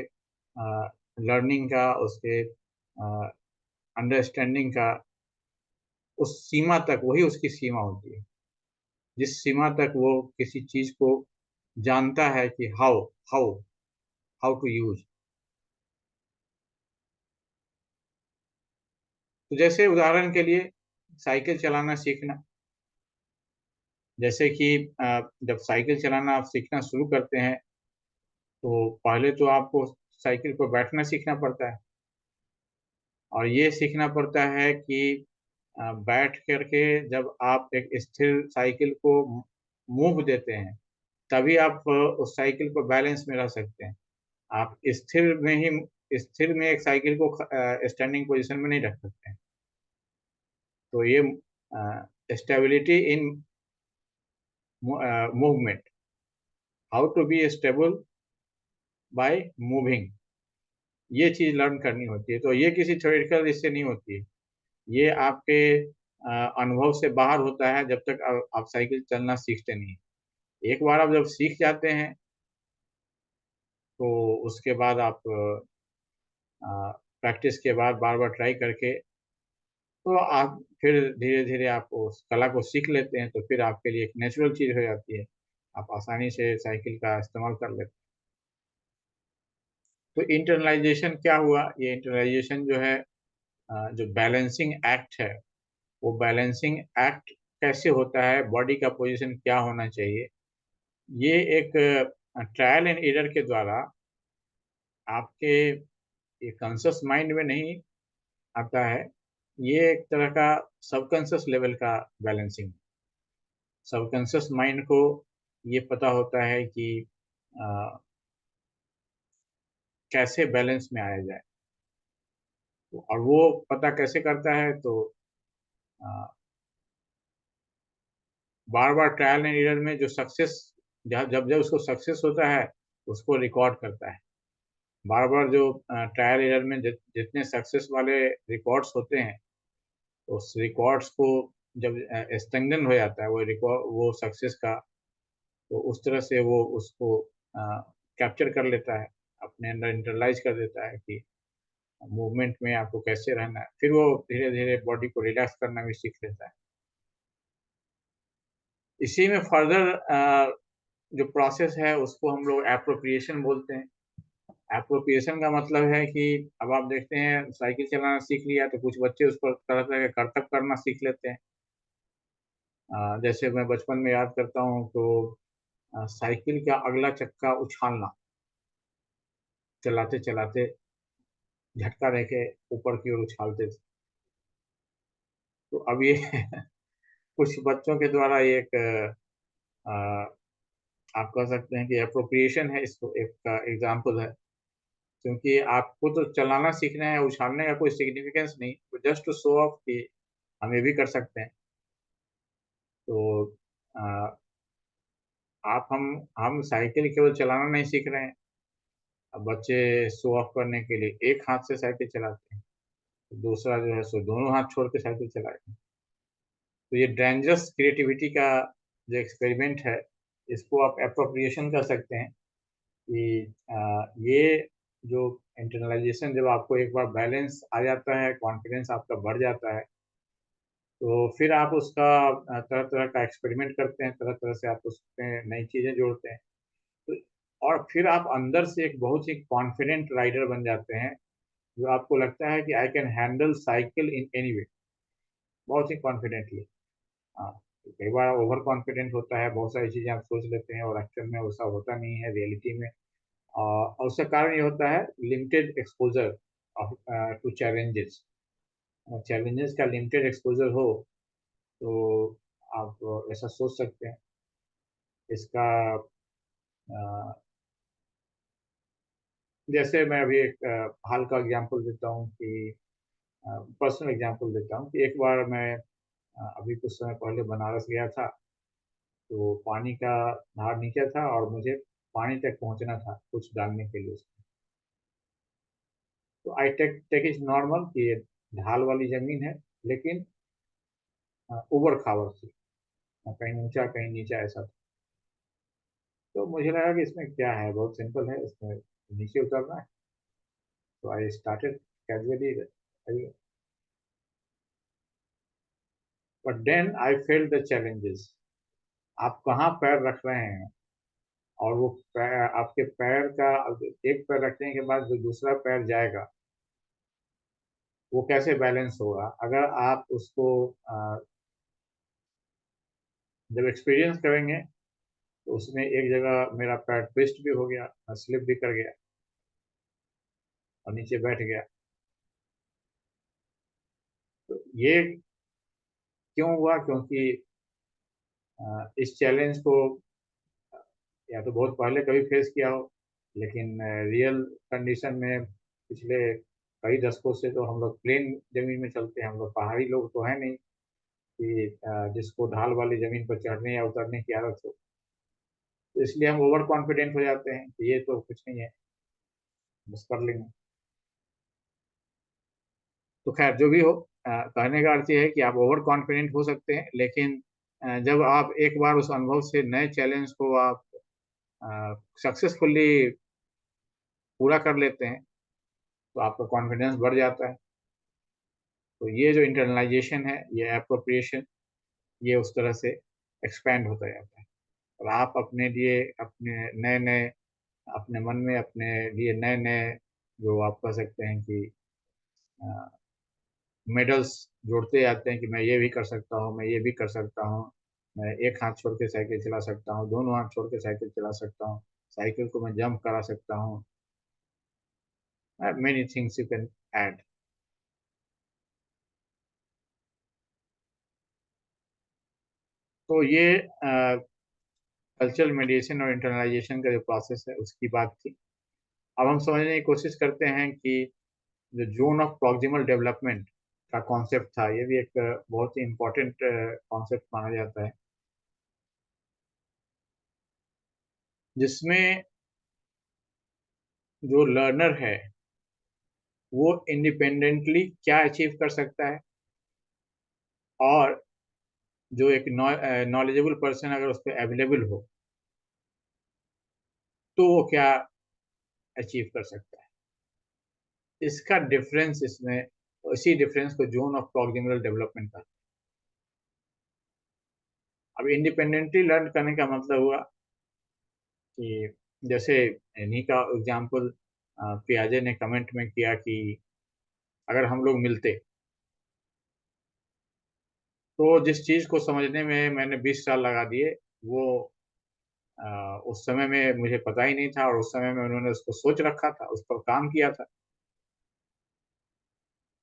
लर्निंग का, उसके अंडरस्टैंडिंग का, उस सीमा तक वही उसकी सीमा होती है, जिस सीमा तक वो किसी चीज को जानता है कि how how how to use. तो जैसे उदाहरण के लिए साइकिल चलाना सीखना। जैसे कि जब साइकिल चलाना आप सीखना शुरू करते हैं तो पहले तो आपको साइकिल पर बैठना सीखना पड़ता है, और ये सीखना पड़ता है कि बैठ करके जब आप एक स्थिर साइकिल को मूव देते हैं तभी आप उस साइकिल पर बैलेंस में रह सकते हैं। आप स्थिर में एक साइकिल को स्टैंडिंग पोजीशन में नहीं रख सकते हैं। तो ये stability in movement, how to be stable by moving, ये चीज लर्न करनी होती है। तो ये किसी थ्योरेटिकल इससे नहीं होती है, ये आपके अनुभव से बाहर होता है जब तक आप साइकिल चलना सीखते नहीं। एक बार आप जब सीख जाते हैं तो उसके बाद आप प्रैक्टिस के बाद बार बार ट्राई करके तो आप फिर धीरे धीरे आप उस कला को सीख लेते हैं, तो फिर आपके लिए एक नेचुरल चीज हो जाती है, आप आसानी से साइकिल का इस्तेमाल कर लेते हैं। तो इंटरनलाइजेशन क्या हुआ? ये इंटरनलाइजेशन जो है, जो बैलेंसिंग एक्ट है, वो बैलेंसिंग एक्ट कैसे होता है, बॉडी का पोजीशन क्या होना चाहिए, ये एक ट्रायल एंड एरर के द्वारा आपके ये कॉन्शियस माइंड में नहीं आता है। ये एक तरह का सबकॉन्शियस लेवल का बैलेंसिंग। सबकॉन्शियस माइंड को ये पता होता है कि अ, कैसे बैलेंस में आया जाए। और वो पता कैसे करता है? तो बार बार ट्रायल एंड एरर में जो सक्सेस, जब जब जब उसको सक्सेस होता है उसको रिकॉर्ड करता है। बार बार जो ट्रायल एरर में जितने सक्सेस वाले रिकॉर्ड्स होते हैं, उस रिकॉर्ड्स को जब स्ट्रेंथन हो जाता है वो रिकॉर्ड, वो सक्सेस का, तो उस तरह से वो उसको कैप्चर कर लेता है, अपने अंदर इंटरलाइज कर देता है कि मूवमेंट में आपको कैसे रहना है। फिर वो धीरे धीरे बॉडी को रिलैक्स करना भी सीख लेता है। इसी में फर्दर जो प्रोसेस है उसको हम लोग एप्रोप्रिएशन बोलते हैं। एप्रोप्रिएशन का मतलब है कि अब आप देखते हैं साइकिल चलाना सीख लिया तो कुछ बच्चे उस पर तरह तरह के करतब करना सीख लेते हैं। जैसे मैं बचपन में याद करता हूँ तो साइकिल का अगला चक्का उछालना, चलाते चलाते झटका देके ऊपर की ओर उछालते थे। तो अब ये कुछ बच्चों के द्वारा ये एक अ, आप कह सकते हैं कि अप्रोप्रिएशन है, इसको एक एग्जाम्पल है। क्योंकि आपको तो चलाना सीखना है, उछालने का कोई सिग्निफिकेंस नहीं, तो जस्ट टू शो ऑफ कि हम ये भी कर सकते हैं। तो अ, हम साइकिल केवल चलाना नहीं सीख रहे हैं। अब बच्चे शो ऑफ करने के लिए एक हाथ से साइकिल चलाते हैं, तो दूसरा जो है सो दोनों हाथ छोड़ के साइकिल चलाते हैं। तो ये डेंजरस क्रिएटिविटी का जो एक्सपेरिमेंट है, इसको आप अप्रोप्रिएशन कर सकते हैं कि ये जो इंटरनलाइजेशन, जब आपको एक बार बैलेंस आ जाता है, कॉन्फिडेंस आपका बढ़ जाता है, तो फिर आप उसका तरह तरह का एक्सपेरिमेंट करते हैं, तरह तरह से आप उसमें नई चीज़ें जोड़ते हैं। तो और फिर आप अंदर से एक बहुत ही कॉन्फिडेंट राइडर बन जाते हैं, जो आपको लगता है कि I can handle cycle in any way, बहुत ही कॉन्फिडेंटली। हाँ, तो कई बार ओवर कॉन्फिडेंट होता है, बहुत सारी चीज़ें आप सोच लेते हैं और एक्चुअल में वैसा होता नहीं है रियलिटी में। और उसका कारण ये होता है limited exposure to challenges. Challenges का लिमिटेड एक्सपोजर हो तो आप ऐसा सोच सकते हैं। इसका अ, जैसे मैं अभी एक हाल का एग्जांपल देता हूँ कि पर्सनल एग्जांपल देता हूँ कि एक बार मैं अभी कुछ समय पहले बनारस गया था। तो पानी का धार नीचे था और मुझे पानी तक पहुंचना था कुछ डालने के लिए उसमें। तो I take take is normal कि ये ढाल वाली जमीन है, लेकिन उबड़ खाबड़ थी, कहीं ऊंचा कहीं नीचा ऐसा था। तो मुझे लगा कि इसमें क्या है, बहुत सिंपल है, इसमें नीचे उतरना है। तो I started casually, but then I felt the challenges. आप कहाँ पैर रख रहे हैं, और वो पैर, आपके पैर का एक पैर रखने के बाद जो दूसरा पैर जाएगा, वो कैसे बैलेंस होगा अगर आप उसको जब एक्सपीरियंस करेंगे तो उसमें एक जगह मेरा पैर ट्विस्ट भी हो गया, मैं स्लिप भी कर गया और नीचे बैठ गया। तो ये क्यों हुआ? क्योंकि इस चैलेंज को या तो बहुत पहले कभी फेस किया हो, लेकिन रियल कंडीशन में पिछले कई दशकों से तो हम लोग प्लेन जमीन में चलते हैं, हम लोग पहाड़ी लोग तो है नहीं कि जिसको ढाल वाली जमीन पर चढ़ने या उतरने की आदत हो। तो इसलिए हम ओवर कॉन्फिडेंट हो जाते हैं कि ये तो कुछ नहीं है, बस कर लेंगे। तो खैर जो भी हो, कहने का अर्थ ये है कि आप ओवर कॉन्फिडेंट हो सकते हैं, लेकिन जब आप एक बार उस अनुभव से नए चैलेंज को आप सक्सेसफुली पूरा कर लेते हैं तो आपका कॉन्फिडेंस बढ़ जाता है। तो ये जो इंटरनलाइजेशन है, ये एप्रोप्रिएशन, ये उस तरह से एक्सपैंड होता जाता है और आप अपने लिए अपने नए नए अपने मन में अपने लिए नए नए जो आप कह सकते हैं कि मेडल्स जोड़ते जाते हैं कि मैं ये भी कर सकता हूँ, मैं ये भी कर सकता हूँ, मैं एक हाथ छोड़ के साइकिल चला सकता हूँ, दोनों हाथ छोड़ के साइकिल चला सकता हूँ, साइकिल को मैं जंप करा सकता हूँ। Many things you can add. तो ये कल्चरल मेडिएशन और इंटरनलाइजेशन का जो प्रोसेस है उसकी बात थी। अब हम समझने की कोशिश करते हैं कि जो जोन ऑफ प्रॉक्सिमल डेवलपमेंट का कॉन्सेप्ट था, ये भी एक बहुत ही इम्पोर्टेंट कॉन्सेप्ट माना जाता है, जिसमें जो लर्नर है वो इंडिपेंडेंटली क्या अचीव कर सकता है, और जो एक नॉलेजेबल पर्सन अगर उस पर अवेलेबल हो तो वो क्या अचीव कर सकता है। इसका डिफरेंस इसमें, इसी डिफरेंस को जोन ऑफ प्रॉक्सिमल डेवलपमेंट का। अब इंडिपेंडेंटली लर्न करने का मतलब हुआ कि जैसे इन्हीं का एग्जाम्पल पियाजे ने कमेंट में किया कि अगर हम लोग मिलते तो जिस चीज को समझने में मैंने 20 साल लगा दिए, वो उस समय में मुझे पता ही नहीं था, और उस समय में उन्होंने उसको सोच रखा था, उस पर काम किया था।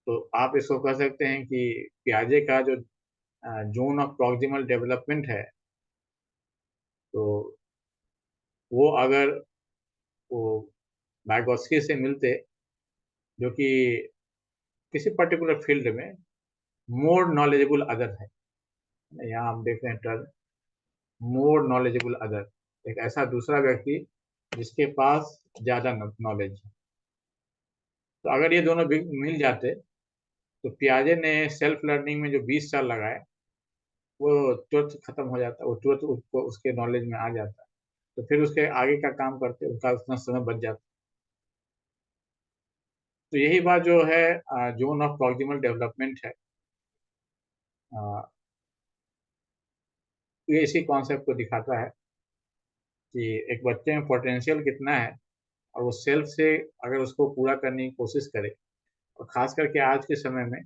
तो आप इसको कह सकते हैं कि पियाजे का जो जोन ऑफ प्रॉक्सिमल डेवलपमेंट है, तो वो अगर वो वाइगोत्स्की से मिलते, जो कि किसी पर्टिकुलर फील्ड में मोर नॉलेजेबल अदर है, यहाँ हम देख रहे हैं टर्म मोर नॉलेजेबल अदर, एक ऐसा दूसरा व्यक्ति जिसके पास ज्यादा नॉलेज है। तो अगर ये दोनों मिल जाते तो पियाजे ने सेल्फ लर्निंग में जो 20 साल लगाए वो तुरंत खत्म हो जाता, वो तुरंत उसको उसके नॉलेज में आ जाता। तो फिर उसके आगे का काम करते उनका उतना समय बच जाता। तो यही बात जो है जोन ऑफ प्रॉक्सिमल डेवलपमेंट है, अ, ये इसी कॉन्सेप्ट को दिखाता है कि एक बच्चे में पोटेंशियल कितना है, और वो सेल्फ से अगर उसको पूरा करने की कोशिश करे, और खास करके आज के समय में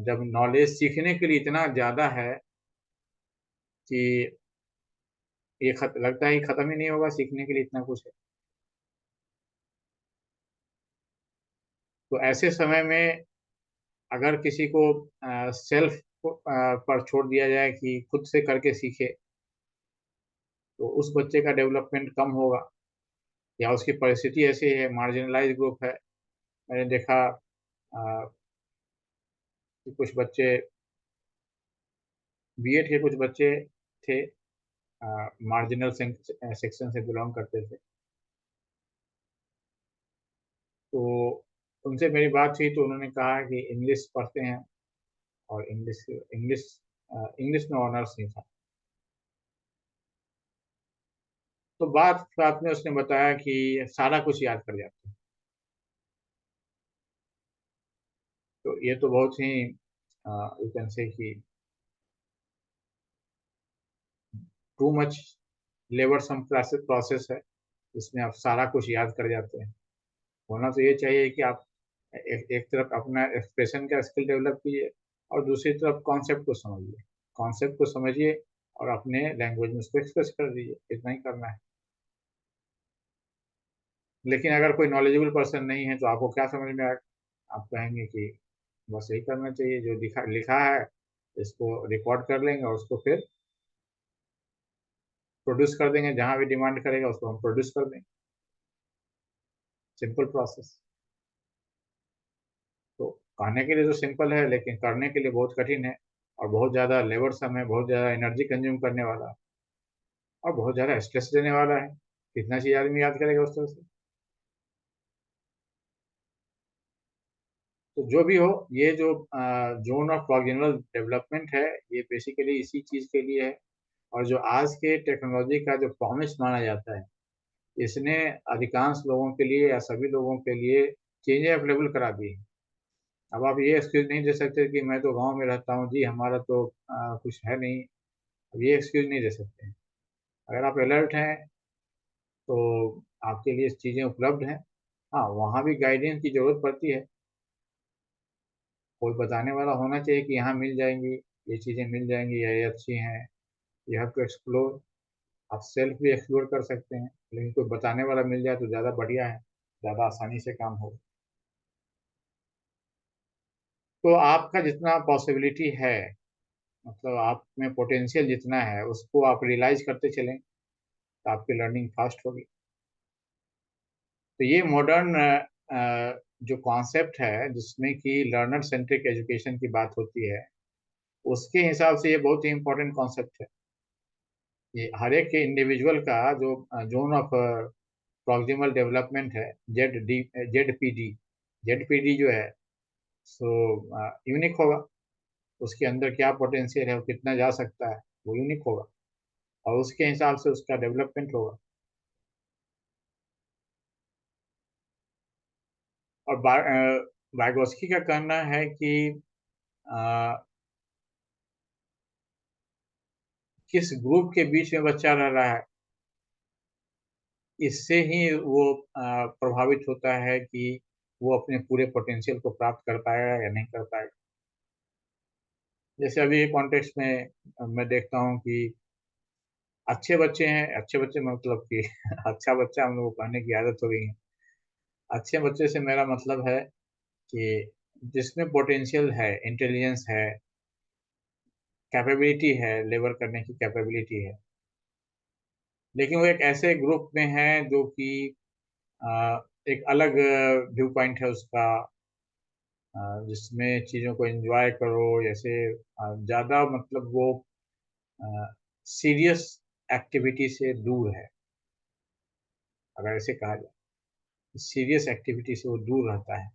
जब नॉलेज सीखने के लिए इतना ज़्यादा है कि ये लगता है कि ख़त्म ही नहीं होगा, सीखने के लिए इतना कुछ है। तो ऐसे समय में अगर किसी को सेल्फ पर छोड़ दिया जाए कि खुद से करके सीखे, तो उस बच्चे का डेवलपमेंट कम होगा, या उसकी परिस्थिति ऐसी है, मार्जिनलाइज ग्रुप है। मैंने देखा कि कुछ बच्चे, बीएड के कुछ बच्चे थे, मार्जिनल सेक्शन से बिलोंग करते थे। तो उनसे मेरी बात हुई तो उन्होंने कहा कि इंग्लिश पढ़ते हैं, और इंग्लिश इंग्लिश इंग्लिश में ऑनर्स नहीं था। तो बात बात में उसने बताया कि सारा कुछ याद कर जाते हैं। तो ये तो बहुत ही यू कैन से कि too much laboursome process है, इसमें आप सारा कुछ याद कर जाते हैं। होना तो ये चाहिए कि आप एक तरफ अपना एक्सप्रेशन का स्किल डेवलप कीजिए और दूसरी तरफ कॉन्सेप्ट को समझिए। कॉन्सेप्ट को समझिए और अपने लैंग्वेज में उसको एक्सप्रेस कर दीजिए, इतना ही करना है। लेकिन अगर कोई नॉलेजेबल पर्सन नहीं है तो आपको क्या समझ में आएगा? आप कहेंगे कि बस यही करना चाहिए जो लिखा लिखा है, इसको रिकॉर्ड कर लेंगे और उसको फिर प्रोड्यूस कर देंगे, जहां भी डिमांड करेगा उसको हम प्रोड्यूस कर देंगे। Simple process. तो कहने के लिए तो सिंपल है, लेकिन करने के लिए बहुत कठिन है और बहुत ज़्यादा लेबर सम है, बहुत ज़्यादा एनर्जी कंज्यूम करने वाला है और बहुत ज़्यादा स्ट्रेस देने वाला है। कितना चीज़ आदमी याद करेगा उस तरह से? तो जो भी हो, ये जो जोन ऑफ प्रोक्सिमल डेवलपमेंट है, ये बेसिकली इसी चीज़ के लिए है। और जो आज के टेक्नोलॉजी का जो प्रॉमिस माना जाता है, इसने अधिकांश लोगों के लिए या सभी लोगों के लिए चीज़ें अवेलेबल करा दी हैं। अब आप ये एक्सक्यूज नहीं दे सकते कि मैं तो गांव में रहता हूँ जी, हमारा तो कुछ है नहीं। अब ये एक्सक्यूज नहीं दे सकते। अगर आप अलर्ट हैं तो आपके लिए चीज़ें उपलब्ध हैं। हाँ, वहाँ भी गाइडेंस की जरूरत पड़ती है। कोई बताने वाला होना चाहिए कि यहाँ मिल जाएंगी, ये चीज़ें मिल जाएंगी या ये अच्छी हैं। You have to explore. आप सेल्फ भी एक्सप्लोर कर सकते हैं, लेकिन कोई बताने वाला मिल जाए तो ज़्यादा बढ़िया है, ज़्यादा आसानी से काम हो। तो आपका जितना पॉसिबिलिटी है, मतलब आप में पोटेंशियल जितना है, उसको आप रियलाइज करते चलें तो आपकी लर्निंग फास्ट होगी। तो ये मॉडर्न जो कॉन्सेप्ट है जिसमें कि लर्नर सेंट्रिक एजुकेशन की बात होती है, उसके हिसाब से ये बहुत ही इम्पोर्टेंट कॉन्सेप्ट है। ये हर एक इंडिविजुअल का जो जोन ऑफ प्रॉक्सिमल डेवलपमेंट है, जेड पी डी जो है, सो यूनिक होगा। उसके अंदर क्या पोटेंशियल है, वो कितना जा सकता है, वो यूनिक होगा और उसके हिसाब से उसका डेवलपमेंट होगा। और वाइगोस्की का कहना है कि अ, किस ग्रुप के बीच में बच्चा रह रहा है, इससे ही वो प्रभावित होता है कि वो अपने पूरे पोटेंशियल को प्राप्त कर पाएगा या नहीं कर पाएगा। जैसे अभी कॉन्टेक्स्ट में मैं देखता हूँ कि अच्छे बच्चे हैं, अच्छे बच्चे मतलब कि अच्छा बच्चा हम लोग को कहने की आदत हो गई है। अच्छे बच्चे से मेरा मतलब है कि जिसमें पोटेंशियल है, इंटेलिजेंस है, कैपेबिलिटी है, लेबर करने की कैपेबिलिटी है, लेकिन वो एक ऐसे ग्रुप में है जो कि एक अलग व्यू पॉइंट है उसका, जिसमें चीज़ों को एंजॉय करो, जैसे ज़्यादा मतलब वो सीरियस एक्टिविटी से दूर है, अगर ऐसे कहा जाए। सीरियस एक्टिविटी से वो दूर रहता है,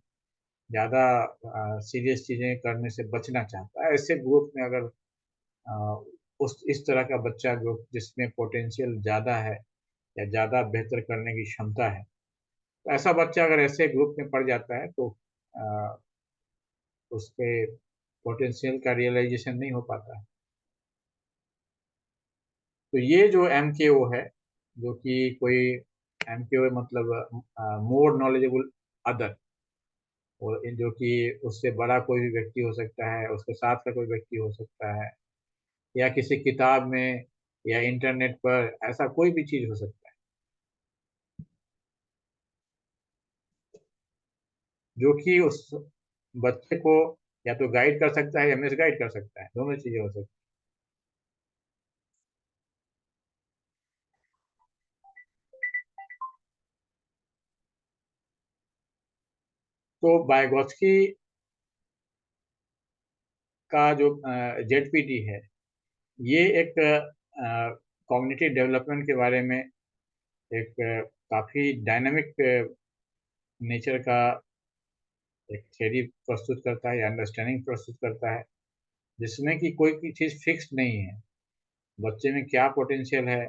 ज़्यादा सीरियस चीज़ें करने से बचना चाहता है। ऐसे ग्रुप में अगर अ, उस इस तरह का बच्चा जो जिसमें पोटेंशियल ज़्यादा है या ज़्यादा बेहतर करने की क्षमता है, तो ऐसा बच्चा अगर ऐसे ग्रुप में पड़ जाता है तो अ, उसके पोटेंशियल का रियलाइजेशन नहीं हो पाता है। तो ये जो एम के ओ है, जो कि कोई एम के ओ मतलब मोर नॉलेजेबल अदर, और जो कि उससे बड़ा कोई भी व्यक्ति हो सकता है, उसके साथ का कोई व्यक्ति हो सकता है, या किसी किताब में या इंटरनेट पर, ऐसा कोई भी चीज हो सकता है जो कि उस बच्चे को या तो गाइड कर सकता है या मिस गाइड कर सकता है, दोनों चीजें हो सकती हैं। तो बायगॉस्की का जो जेडपीटी है, ये एक कॉग्निटिव डेवलपमेंट के बारे में एक काफी डायनामिक नेचर का एक थ्योरी प्रस्तुत करता है या अंडरस्टैंडिंग प्रस्तुत करता है, जिसमें कि कोई भी चीज़ फिक्स नहीं है। बच्चे में क्या पोटेंशियल है,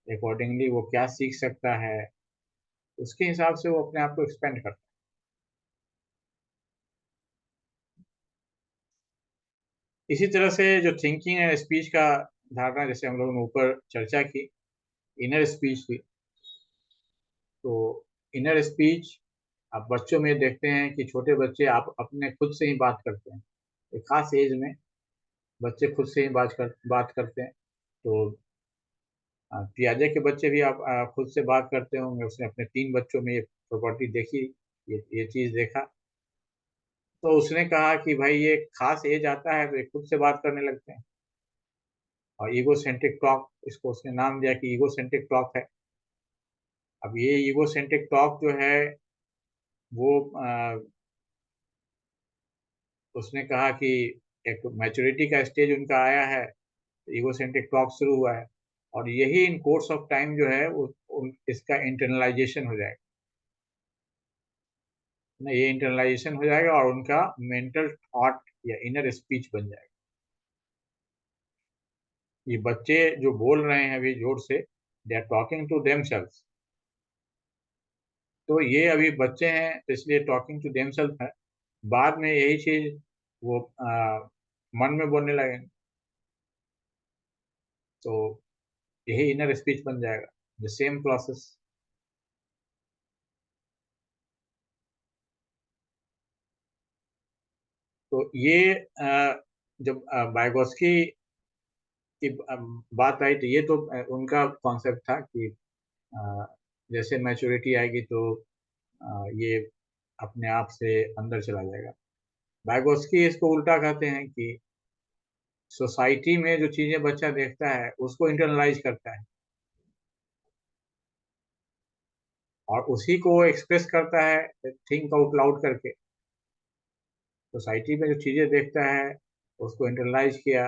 अकॉर्डिंगली वो क्या सीख सकता है, उसके हिसाब से वो अपने आप को एक्सपेंड करता है। इसी तरह से जो थिंकिंग एंड स्पीच का धारणा, जैसे हम लोगों ने ऊपर चर्चा की, इनर स्पीच की, तो इनर स्पीच आप बच्चों में देखते हैं कि छोटे बच्चे आप अपने खुद से ही बात करते हैं। एक खास एज में बच्चे खुद से ही बात करते हैं। तो पियाजे के बच्चे भी आप खुद से बात करते होंगे। उसने अपने 3 बच्चों में ये प्रॉपर्टी देखी, ये चीज देखा। तो उसने कहा कि भाई ये खास एज आता है तो ये खुद से बात करने लगते हैं। और ईगो सेंट्रिक टॉक, इसको उसने नाम दिया कि ईगो सेंट्रिक टॉक है। अब ये ईगो सेंट्रिक टॉक जो है वो उसने कहा कि एक मैच्योरिटी का स्टेज उनका आया है, ईगो सेंट्रिक टॉक शुरू हुआ है। और यही इन कोर्स ऑफ टाइम जो है इसका इंटरनलाइजेशन हो जाएगा ना, ये इंटरनलाइजेशन हो जाएगा और उनका मेंटल थॉट या इनर स्पीच बन जाएगा। ये बच्चे जो बोल रहे हैं अभी जोर से, they are talking to themselves. तो ये अभी बच्चे हैं तो इसलिए टॉकिंग टू देमसेल्फ है। बाद में यही चीज वो मन में बोलने लगे तो यही इनर स्पीच बन जाएगा, द सेम प्रोसेस। तो ये जब बायगोस्की की बात आई तो ये तो उनका कॉन्सेप्ट था कि अ, जैसे मैच्योरिटी आएगी तो ये अपने आप से अंदर चला जाएगा। बायगोस्की इसको उल्टा कहते हैं कि सोसाइटी में जो चीजें बच्चा देखता है उसको इंटरनलाइज करता है और उसी को एक्सप्रेस करता है थिंक आउट लाउड करके। सोसाइटी में जो चीजें देखता है उसको इंटरनलाइज किया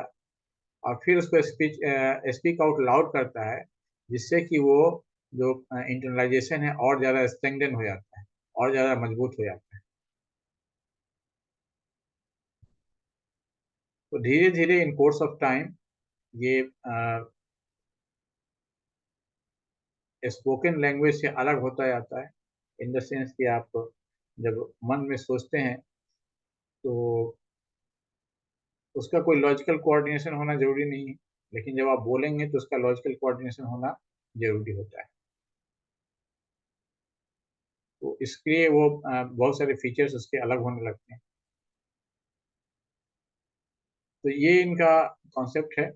और फिर उसको स्पीक आउट लाउड करता है, जिससे कि वो जो इंटरनलाइजेशन है और ज़्यादा स्ट्रेंथन हो जाता है और ज़्यादा मजबूत हो जाता है। तो धीरे धीरे इन कोर्स ऑफ टाइम ये स्पोकन लैंग्वेज से अलग होता जाता है, इन द सेंस कि आप जब मन में सोचते हैं तो उसका कोई लॉजिकल कोऑर्डिनेशन होना जरूरी नहीं है, लेकिन जब आप बोलेंगे तो उसका लॉजिकल कोऑर्डिनेशन होना जरूरी होता है। तो इसके वो बहुत सारे फीचर्स उसके अलग होने लगते हैं। तो ये इनका कॉन्सेप्ट है।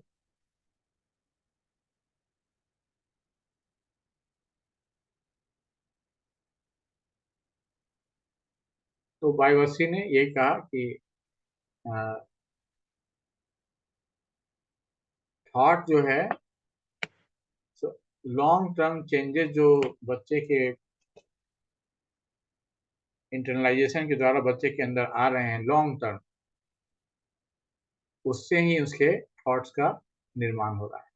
तो बायवर्सी ने ये कहा कि थॉट जो है, लॉन्ग टर्म चेंजेस जो बच्चे के इंटरनलाइजेशन के द्वारा बच्चे के अंदर आ रहे हैं लॉन्ग टर्म, उससे ही उसके थॉट्स का निर्माण हो रहा है।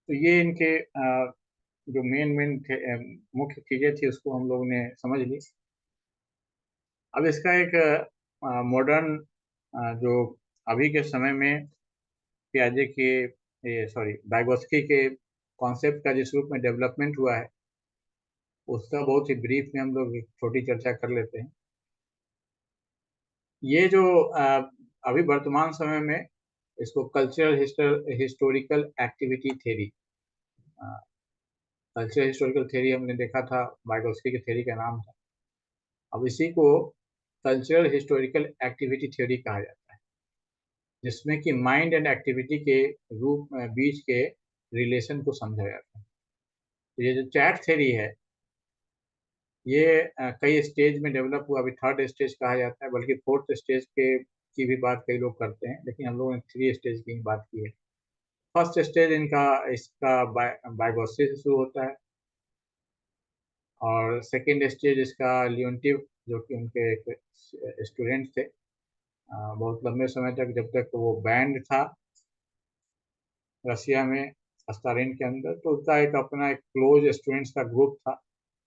तो ये इनके जो मेन मेन मुख्य चीजें थी उसको हम लोगों ने समझ ली। अब इसका एक मॉडर्न जो अभी के समय में पियाजे के सॉरी बाइगोस्की के कॉन्सेप्ट का जिस रूप में डेवलपमेंट हुआ है उसका बहुत ही ब्रीफ में हम लोग एक छोटी चर्चा कर लेते हैं। ये जो अभी वर्तमान समय में इसको cultural historical activity theory, cultural historical theory हमने देखा था, बाइगोस्की की थ्योरी का नाम था। अब इसी को कल्चरल हिस्टोरिकल एक्टिविटी थ्योरी कहा जाता है, जिसमें कि माइंड एंड एक्टिविटी के बीच के रिलेशन को समझा जाता है। तो ये जो चैट थ्योरी है ये कई स्टेज में डेवलप हुआ। अभी थर्ड स्टेज कहा जाता है, बल्कि फोर्थ स्टेज के की भी बात कई लोग करते हैं, लेकिन हम लोगों ने 3 स्टेज की बात की है। फर्स्ट स्टेज इनका इसका बायोगोसी से शुरू होता है और सेकेंड स्टेज इसका लियोन्टिव, जो कि उनके एक स्टूडेंट थे बहुत लंबे समय तक, जब तक वो बैंड था रसिया में अस्तारिन के अंदर, तो उसका एक अपना एक क्लोज स्टूडेंट्स का ग्रुप था।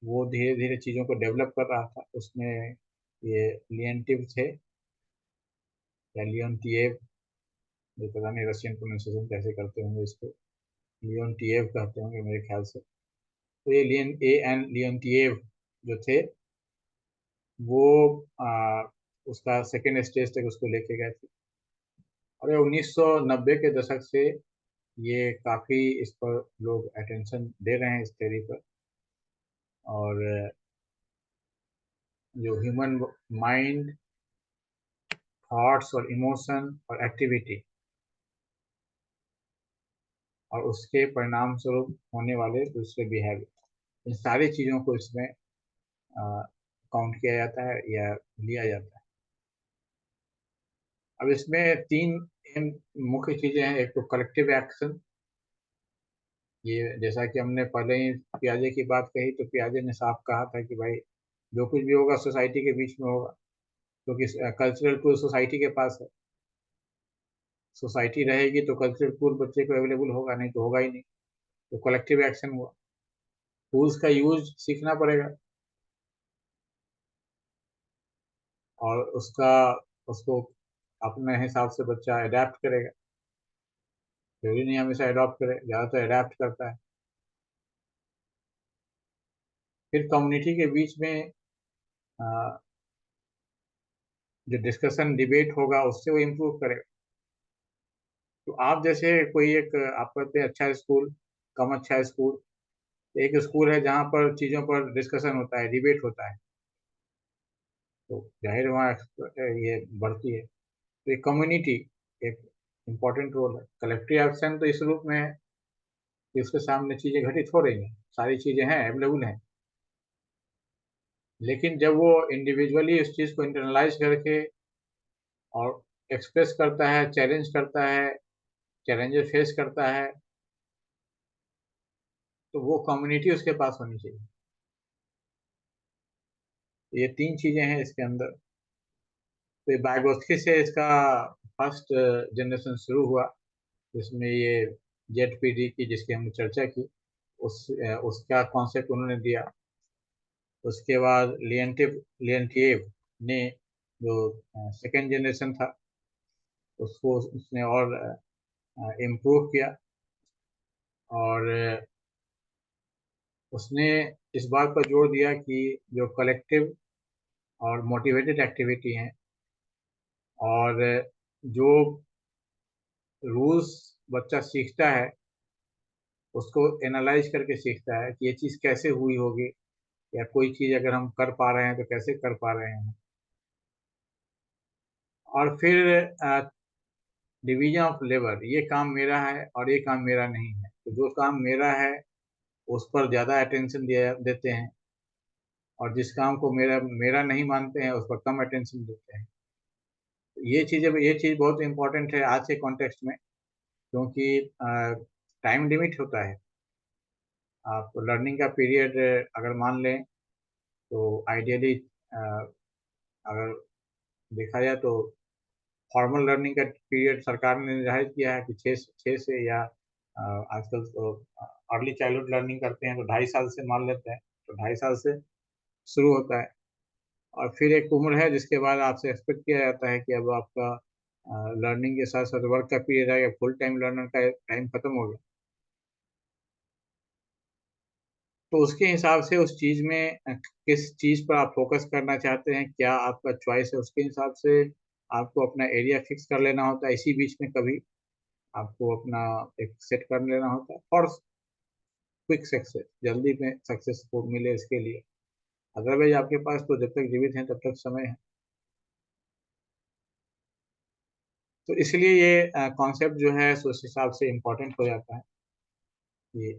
वो धीरे धीरे चीज़ों को डेवलप कर रहा था। उसमें ये लियंटिव थे या लियोनटिएव, जो पता नहीं रशियन प्रोनाउंसिएशन कैसे करते होंगे इसको, लियोनटिएव कहते होंगे मेरे ख्याल से। तो ये लियोनटिएव जो थे वो उसका सेकेंड स्टेज तक उसको लेके गए थे। और 1990 के दशक से ये काफ़ी इस पर लोग अटेंशन दे रहे हैं, इस थ्योरी पर। और जो ह्यूमन माइंड, थॉट्स और इमोशन और एक्टिविटी और उसके परिणाम स्वरूप होने वाले दूसरे बिहेवियर, इन सारी चीज़ों को इसमें काउंट किया जाता है या लिया जाता है। अब इसमें तीन मुख्य चीज़ें हैं। एक तो कलेक्टिव एक्शन, ये जैसा कि हमने पहले ही पियाजे की बात कही, तो पियाजे ने साफ कहा था कि भाई जो कुछ भी होगा सोसाइटी के बीच में होगा, क्योंकि कल्चरल टूल सोसाइटी के पास है। सोसाइटी रहेगी तो कल्चरल टूल बच्चे को अवेलेबल होगा, नहीं तो होगा ही नहीं। तो कलेक्टिव एक्शन हुआ, टूल्स का यूज सीखना पड़ेगा और उसको अपने हिसाब से बच्चा अडेप्ट करेगा। जरूरी नहीं हमेशा अडॉप्ट करे, ज़्यादातर अडेप्ट करता है। फिर कम्युनिटी के बीच में अ, जो डिस्कशन डिबेट होगा उससे वो इम्प्रूव करेगा। तो आप जैसे कोई एक आप कहते हैं अच्छा स्कूल, कम अच्छा स्कूल, एक स्कूल है जहाँ पर चीज़ों पर डिस्कशन होता है, डिबेट होता है, तो जाहिर वहाँ ये बढ़ती है। तो एक कम्युनिटी एक इम्पोर्टेंट रोल है। कलेक्टिव एक्शन तो इस रूप में है कि उसके सामने चीज़ें घटित हो रही हैं, सारी चीज़ें हैं, अवेलेबल हैं, लेकिन जब वो इंडिविजुअली उस चीज़ को इंटरनलाइज करके और एक्सप्रेस करता है, चैलेंज करता है, चैलेंजेस फेस करता है, तो वो कम्युनिटी उसके पास होनी चाहिए। ये तीन चीज़ें हैं इसके अंदर। तो बायगोस्की से इसका फर्स्ट जनरेशन शुरू हुआ, जिसमें ये जेड पी डी की, जिसकी हमने चर्चा की, उसका कॉन्सेप्ट उन्होंने दिया। उसके बाद लियनटिएव ने जो सेकेंड जनरेशन था उसको उसने और इम्प्रूव किया, और उसने इस बात पर जोर दिया कि जो कलेक्टिव और मोटिवेटेड एक्टिविटी हैं और जो रूल्स बच्चा सीखता है उसको एनालाइज करके सीखता है कि ये चीज़ कैसे हुई होगी, या कोई चीज़ अगर हम कर पा रहे हैं तो कैसे कर पा रहे हैं। और फिर डिवीजन ऑफ लेबर, ये काम मेरा है और ये काम मेरा नहीं है, तो जो काम मेरा है उस पर ज़्यादा अटेंशन दिया देते हैं, और जिस काम को मेरा मेरा नहीं मानते हैं उस पर कम अटेंशन देते हैं। ये चीज़ बहुत इंपॉर्टेंट है आज के कॉन्टेक्स्ट में, क्योंकि टाइम लिमिट होता है। आप लर्निंग का पीरियड अगर मान लें तो आइडियली अगर देखा जाए तो फॉर्मल लर्निंग का पीरियड सरकार ने निर्धारित किया है कि छः से, या आजकल तो अर्ली चाइल्डहुड लर्निंग करते हैं तो 2.5 साल से मान लेते हैं, तो 2.5 साल से शुरू होता है। और फिर एक उम्र है जिसके बाद आपसे एक्सपेक्ट किया जाता है कि अब आपका लर्निंग के साथ साथ वर्क का पीरियड है, या फुल टाइम लर्नर का टाइम खत्म हो गया। तो उसके हिसाब से उस चीज़ में किस चीज़ पर आप फोकस करना चाहते हैं, क्या आपका चॉइस है, उसके हिसाब से आपको अपना एरिया फिक्स कर लेना होता है। इसी बीच में कभी आपको अपना एक सेट कर लेना होता है और क्विक सक्सेस, जल्दी में सक्सेस को मिले इसके लिए। अदरवाइज आपके पास तो जब तक जीवित हैं तब तक समय है। तो इसलिए ये कॉन्सेप्ट जो है सो उस हिसाब से इम्पोर्टेंट हो जाता है कि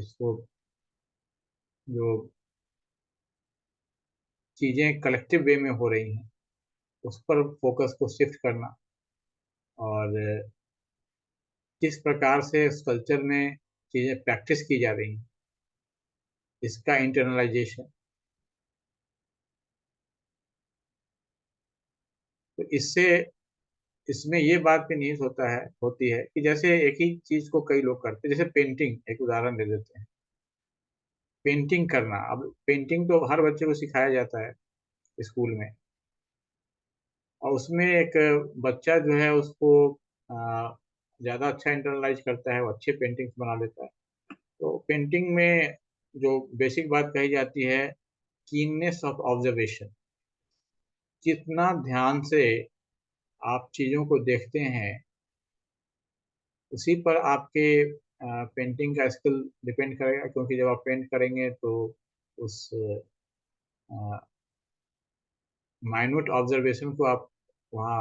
इसको जो चीज़ें कलेक्टिव वे में हो रही हैं उस पर फोकस को शिफ्ट करना, और किस प्रकार से उस कल्चर में चीज़ें प्रैक्टिस की जा रही हैं, इसका इंटरनलाइजेशन। तो इससे इसमें ये बात भी नहीं होती है कि जैसे एक ही चीज़ को कई लोग करते हैं। जैसे पेंटिंग, एक उदाहरण दे देते हैं। पेंटिंग करना, अब पेंटिंग तो हर बच्चे को सिखाया जाता है स्कूल में, और उसमें एक बच्चा जो है उसको ज़्यादा अच्छा इंटरनलाइज करता है, वो अच्छे पेंटिंग्स बना लेता है। तो पेंटिंग में जो बेसिक बात कही जाती है, कीननेस ऑफ ऑब्जर्वेशन, कितना ध्यान से आप चीज़ों को देखते हैं उसी पर आपके पेंटिंग का स्किल डिपेंड करेगा, क्योंकि जब आप पेंट करेंगे तो उस माइन्यूट ऑब्जर्वेशन को आप वहाँ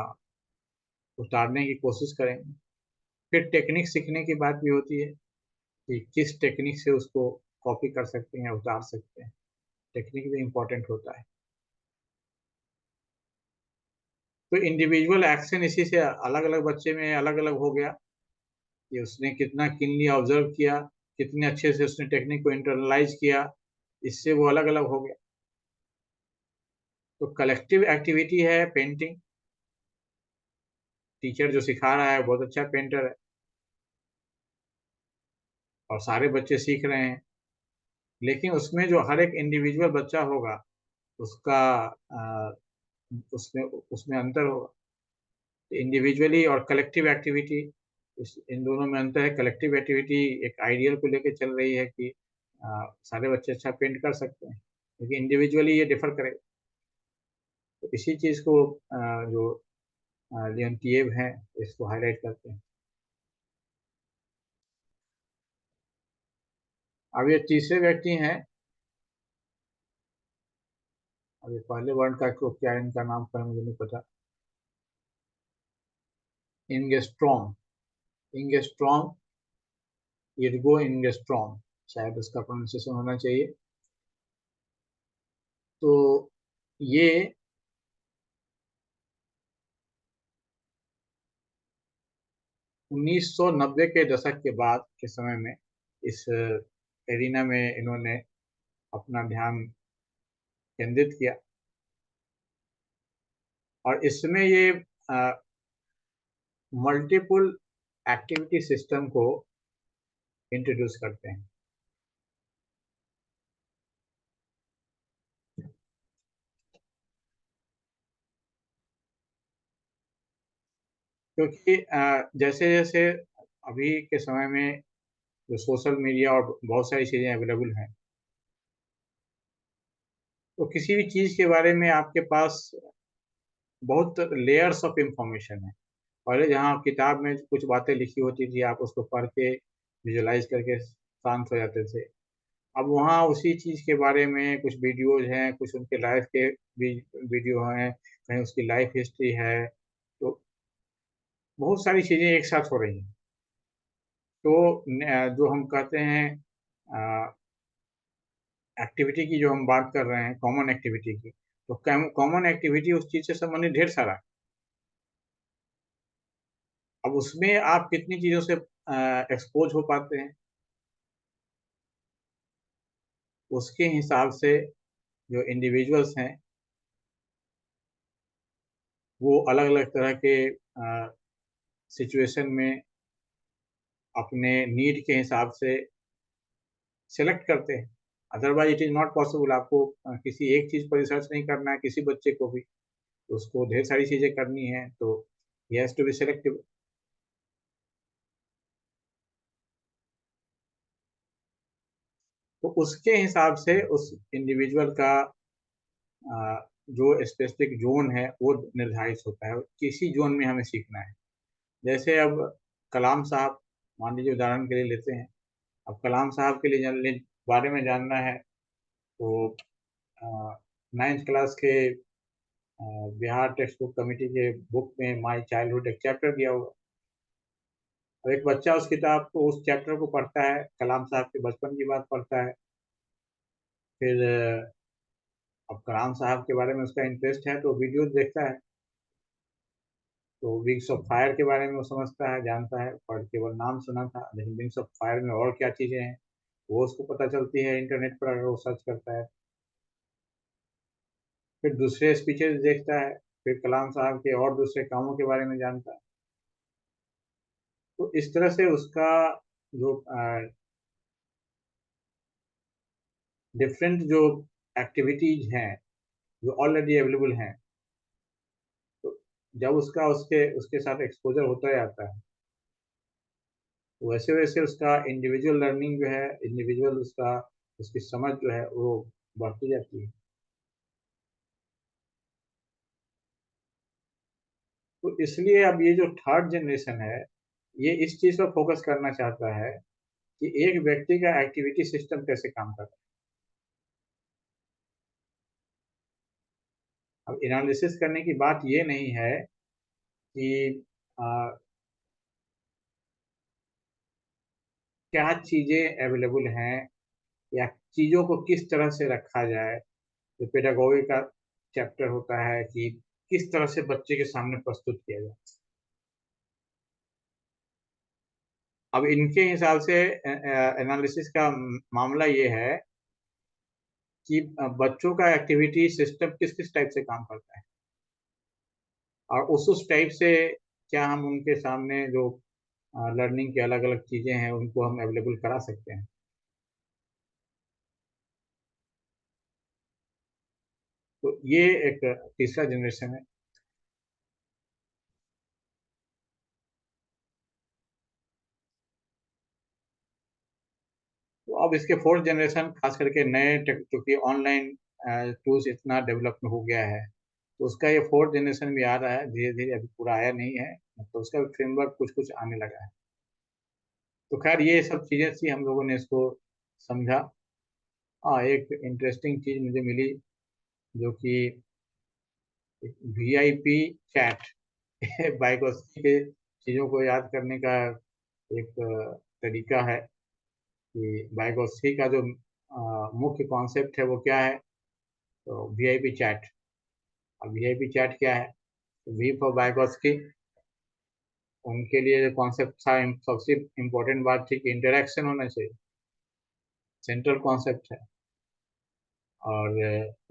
उतारने की कोशिश करेंगे। फिर टेक्निक सीखने की बात भी होती है कि किस टेक्निक से उसको कॉपी कर सकते हैं, उतार सकते हैं। टेक्निक भी इम्पोर्टेंट होता है। तो इंडिविजुअल एक्शन इसी से अलग अलग बच्चे में अलग अलग हो गया कि उसने कितना कीनली ऑब्जर्व किया, कितने अच्छे से उसने टेक्निक को इंटरनलाइज किया, इससे वो अलग अलग हो गया। तो कलेक्टिव एक्टिविटी है पेंटिंग। टीचर जो सिखा रहा है बहुत अच्छा पेंटर है और सारे बच्चे सीख रहे हैं, लेकिन उसमें जो हर एक इंडिविजुअल बच्चा होगा उसका उसमें उसमें अंतर होगा। इंडिविजुअली और कलेक्टिव एक्टिविटी, इन दोनों में अंतर है। कलेक्टिव एक्टिविटी एक आइडियल को लेकर चल रही है कि सारे बच्चे अच्छा पेंट कर सकते हैं, लेकिन इंडिविजुअली ये डिफर करेगा। तो इसी चीज को जो लियंटिएव हैं इसको हाईलाइट करते हैं। अब ये तीसरे व्यक्ति हैं। अब ये पहले वर्ण का को क्या इनका नाम पर मुझे नहीं पता। इंगस्ट्रॉम, इंगस्ट्रॉम, इर्गो इंगस्ट्रॉम, शायद उसका प्रोनाउंसिएशन होना चाहिए। तो ये 1990 के दशक के बाद के समय में इस एरिना में इन्होंने अपना ध्यान केंद्रित किया और इसमें ये मल्टीपल एक्टिविटी सिस्टम को इंट्रोड्यूस करते हैं। क्योंकि जैसे जैसे अभी के समय में जो सोशल मीडिया और बहुत सारी चीज़ें अवेलेबल हैं, तो किसी भी चीज़ के बारे में आपके पास बहुत लेयर्स ऑफ इंफॉर्मेशन है। पहले जहाँ किताब में कुछ बातें लिखी होती थी आप उसको पढ़ के विजुलाइज करके शांत हो जाते थे। अब वहाँ उसी चीज़ के बारे में कुछ वीडियोज हैं, कुछ उनके लाइफ के भी वीडियो हैं, कहीं उसकी लाइफ हिस्ट्री है। तो बहुत सारी चीज़ें एक साथ हो रही हैं। तो जो हम कहते हैं एक्टिविटी की, जो हम बात कर रहे हैं कॉमन एक्टिविटी की, तो कॉमन एक्टिविटी उस चीज़ से संबंधित ढेर सारा है। अब उसमें आप कितनी चीज़ों से एक्सपोज हो पाते हैं, उसके हिसाब से जो इंडिविजुअल्स हैं वो अलग अलग तरह के सिचुएशन में अपने नीड के हिसाब से सेलेक्ट करते हैं। Otherwise it is not possible. आपको किसी एक चीज पर रिसर्च नहीं करना है, किसी बच्चे को भी तो उसको ढेर सारी चीजें करनी है, तो he has to be selective. तो उसके हिसाब से उस इंडिविजुअल का जो स्पेसिफिक जोन है वो निर्धारित होता है, किसी जोन में हमें सीखना है। जैसे अब कलाम साहब, मान लीजिए उदाहरण के लिए लेते हैं। अब कलाम साहब के लिए बारे में जानना है तो 9th क्लास के बिहार टेक्स्ट बुक कमेटी के बुक में माय चाइल्डहुड एक चैप्टर दिया होगा। और एक बच्चा उस किताब को, उस चैप्टर को पढ़ता है, कलाम साहब के बचपन की बात पढ़ता है। फिर अब कलाम साहब के बारे में उसका इंटरेस्ट है तो वीडियोज देखता है। तो विंग्स ऑफ फायर के बारे में वो समझता है, जानता है। पर केवल नाम सुना था, लेकिन विंग्स ऑफ फायर में और क्या चीज़ें हैं वो उसको पता चलती है इंटरनेट पर अगर वो सर्च करता है। फिर दूसरे स्पीचेस देखता है, फिर कलाम साहब के और दूसरे कामों के बारे में जानता है। तो इस तरह से उसका जो डिफरेंट जो एक्टिविटीज हैं जो ऑलरेडी अवेलेबल हैं, तो जब उसका उसके उसके साथ एक्सपोजर होता जाता है तो वैसे वैसे उसका इंडिविजुअल लर्निंग जो है, इंडिविजुअल उसका उसकी समझ जो है वो बढ़ती जाती है। तो इसलिए अब ये जो थर्ड जनरेशन है ये इस चीज पर फोकस करना चाहता है कि एक व्यक्ति का एक्टिविटी सिस्टम कैसे काम करता है। अब एनालिसिस करने की बात ये नहीं है कि क्या चीजें अवेलेबल हैं या चीजों को किस तरह से रखा जाए। जो पेडागोगी का चैप्टर होता है कि किस तरह से बच्चे के सामने प्रस्तुत किया जाए। अब इनके हिसाब से एनालिसिस का मामला ये है कि बच्चों का एक्टिविटी सिस्टम किस किस टाइप से काम करता है और उस टाइप से क्या हम उनके सामने जो लर्निंग की अलग अलग चीजें हैं उनको हम अवेलेबल करा सकते हैं। तो ये एक तीसरा जनरेशन है। तो अब इसके फोर्थ जनरेशन खास करके नए क्योंकि ऑनलाइन टूल्स इतना डेवलप हो गया है तो उसका ये फोर्थ जनरेशन भी आ रहा है धीरे धीरे। अभी पूरा आया नहीं है तो उसका फ्रेमवर्क कुछ कुछ आने लगा है। तो खैर ये सब चीजें थी हम लोगों ने इसको समझा। हाँ एक इंटरेस्टिंग चीज मुझे मिली जो कि वीआईपी चैट बाइकोस्की के चीजों को याद करने का एक तरीका है कि बाइकोस्की का जो मुख्य कॉन्सेप्ट है वो क्या है। तो वीआईपी चैट। अब वीआईपी चैट क्या है। वी फॉर बाइकोस्की। उनके लिए जो कॉन्सेप्ट था सबसे इम्पोर्टेंट बात थी कि इंटरेक्शन होना चाहिए। सेंट्रल कॉन्सेप्ट है। और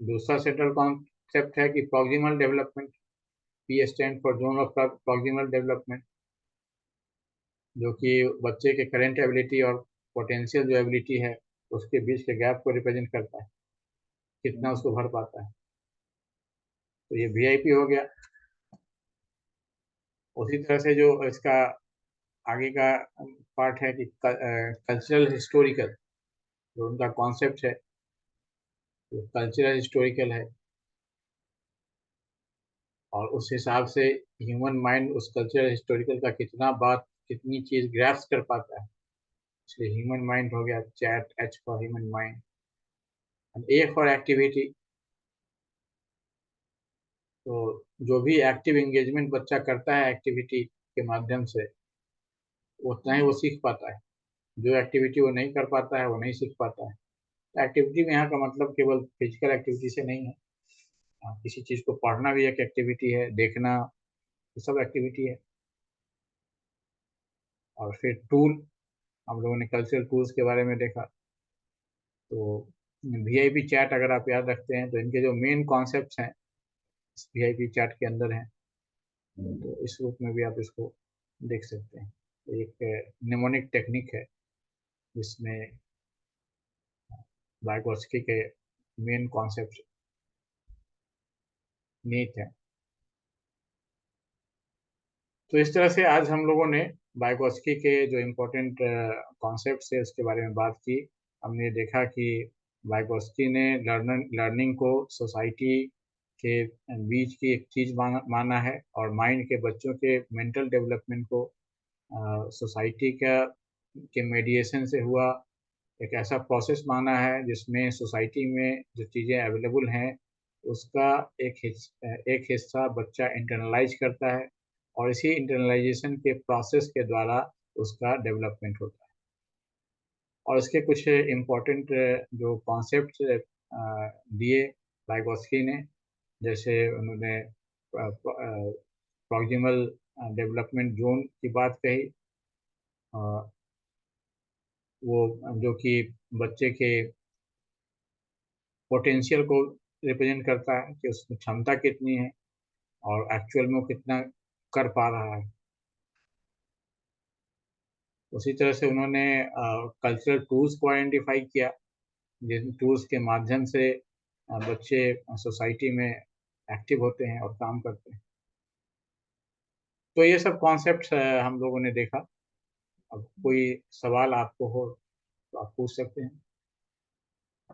दूसरा सेंट्रल कॉन्सेप्ट है कि proximal development. P stand for zone of proximal development जो कि बच्चे के करेंट एबिलिटी और पोटेंशियल जो एबिलिटी है उसके बीच के गैप को रिप्रेजेंट करता है कितना उसको भर पाता है। तो ये वीआईपी हो गया। उसी तरह से जो इसका आगे का पार्ट है कि कल्चरल हिस्टोरिकल जो उनका कॉन्सेप्ट है वो कल्चरल हिस्टोरिकल है और उस हिसाब से ह्यूमन माइंड उस कल्चरल हिस्टोरिकल का कितना बात कितनी चीज ग्रास्प कर पाता है। इसलिए ह्यूमन माइंड हो गया chat H for human mind. A for activity. तो जो भी एक्टिव एंगेजमेंट बच्चा करता है एक्टिविटी के माध्यम से उतना ही वो सीख पाता है। जो एक्टिविटी वो नहीं कर पाता है वो नहीं सीख पाता है। एक्टिविटी में यहाँ का मतलब केवल फिजिकल एक्टिविटी से नहीं है। किसी चीज को पढ़ना भी एक एक्टिविटी है देखना ये सब एक्टिविटी है। और फिर टूल हम लोगों ने कल्चरल टूल्स के बारे में देखा। तो वीआईपी चैट अगर आप याद रखते हैं तो इनके जो मेन कॉन्सेप्ट्स हैं इस वीआईपी चैट के अंदर हैं। तो इस रूप में भी आप इसको देख सकते हैं। तो एक निमोनिक टेक्निक है जिसमें वाइगोत्स्की के मेन कॉन्सेप्ट नीट है। तो इस तरह से आज हम लोगों ने वाइगोत्स्की के जो इम्पोर्टेंट कॉन्सेप्ट है उसके बारे में बात की। हमने देखा कि वाइगोत्स्की ने लर्निंग को सोसाइटी के बीच की एक चीज माना है और माइंड के बच्चों के मेंटल डेवलपमेंट को सोसाइटी का के मेडिएशन से हुआ एक ऐसा प्रोसेस माना है जिसमें सोसाइटी में जो चीज़ें अवेलेबल हैं उसका एक हिस्सा बच्चा इंटरनलाइज करता है और इसी इंटरनलाइजेशन के प्रोसेस के द्वारा उसका डेवलपमेंट होता है। और इसके कुछ इम्पोर्टेंट जो कॉन्सेप्ट दिए वाइगोत्स्की ने जैसे उन्होंने प्रॉक्सिमल डेवलपमेंट जोन की बात कही। वो जो कि बच्चे के पोटेंशियल को रिप्रेजेंट करता है कि उसमें क्षमता कितनी है और एक्चुअल में वो कितना कर पा रहा है। उसी तरह से उन्होंने कल्चरल टूल्स को आइडेंटिफाई किया जिन टूल्स के माध्यम से बच्चे सोसाइटी में एक्टिव होते हैं और काम करते हैं। तो ये सब कॉन्सेप्ट्स हम लोगों ने देखा। अब कोई सवाल आपको हो तो आप पूछ सकते हैं।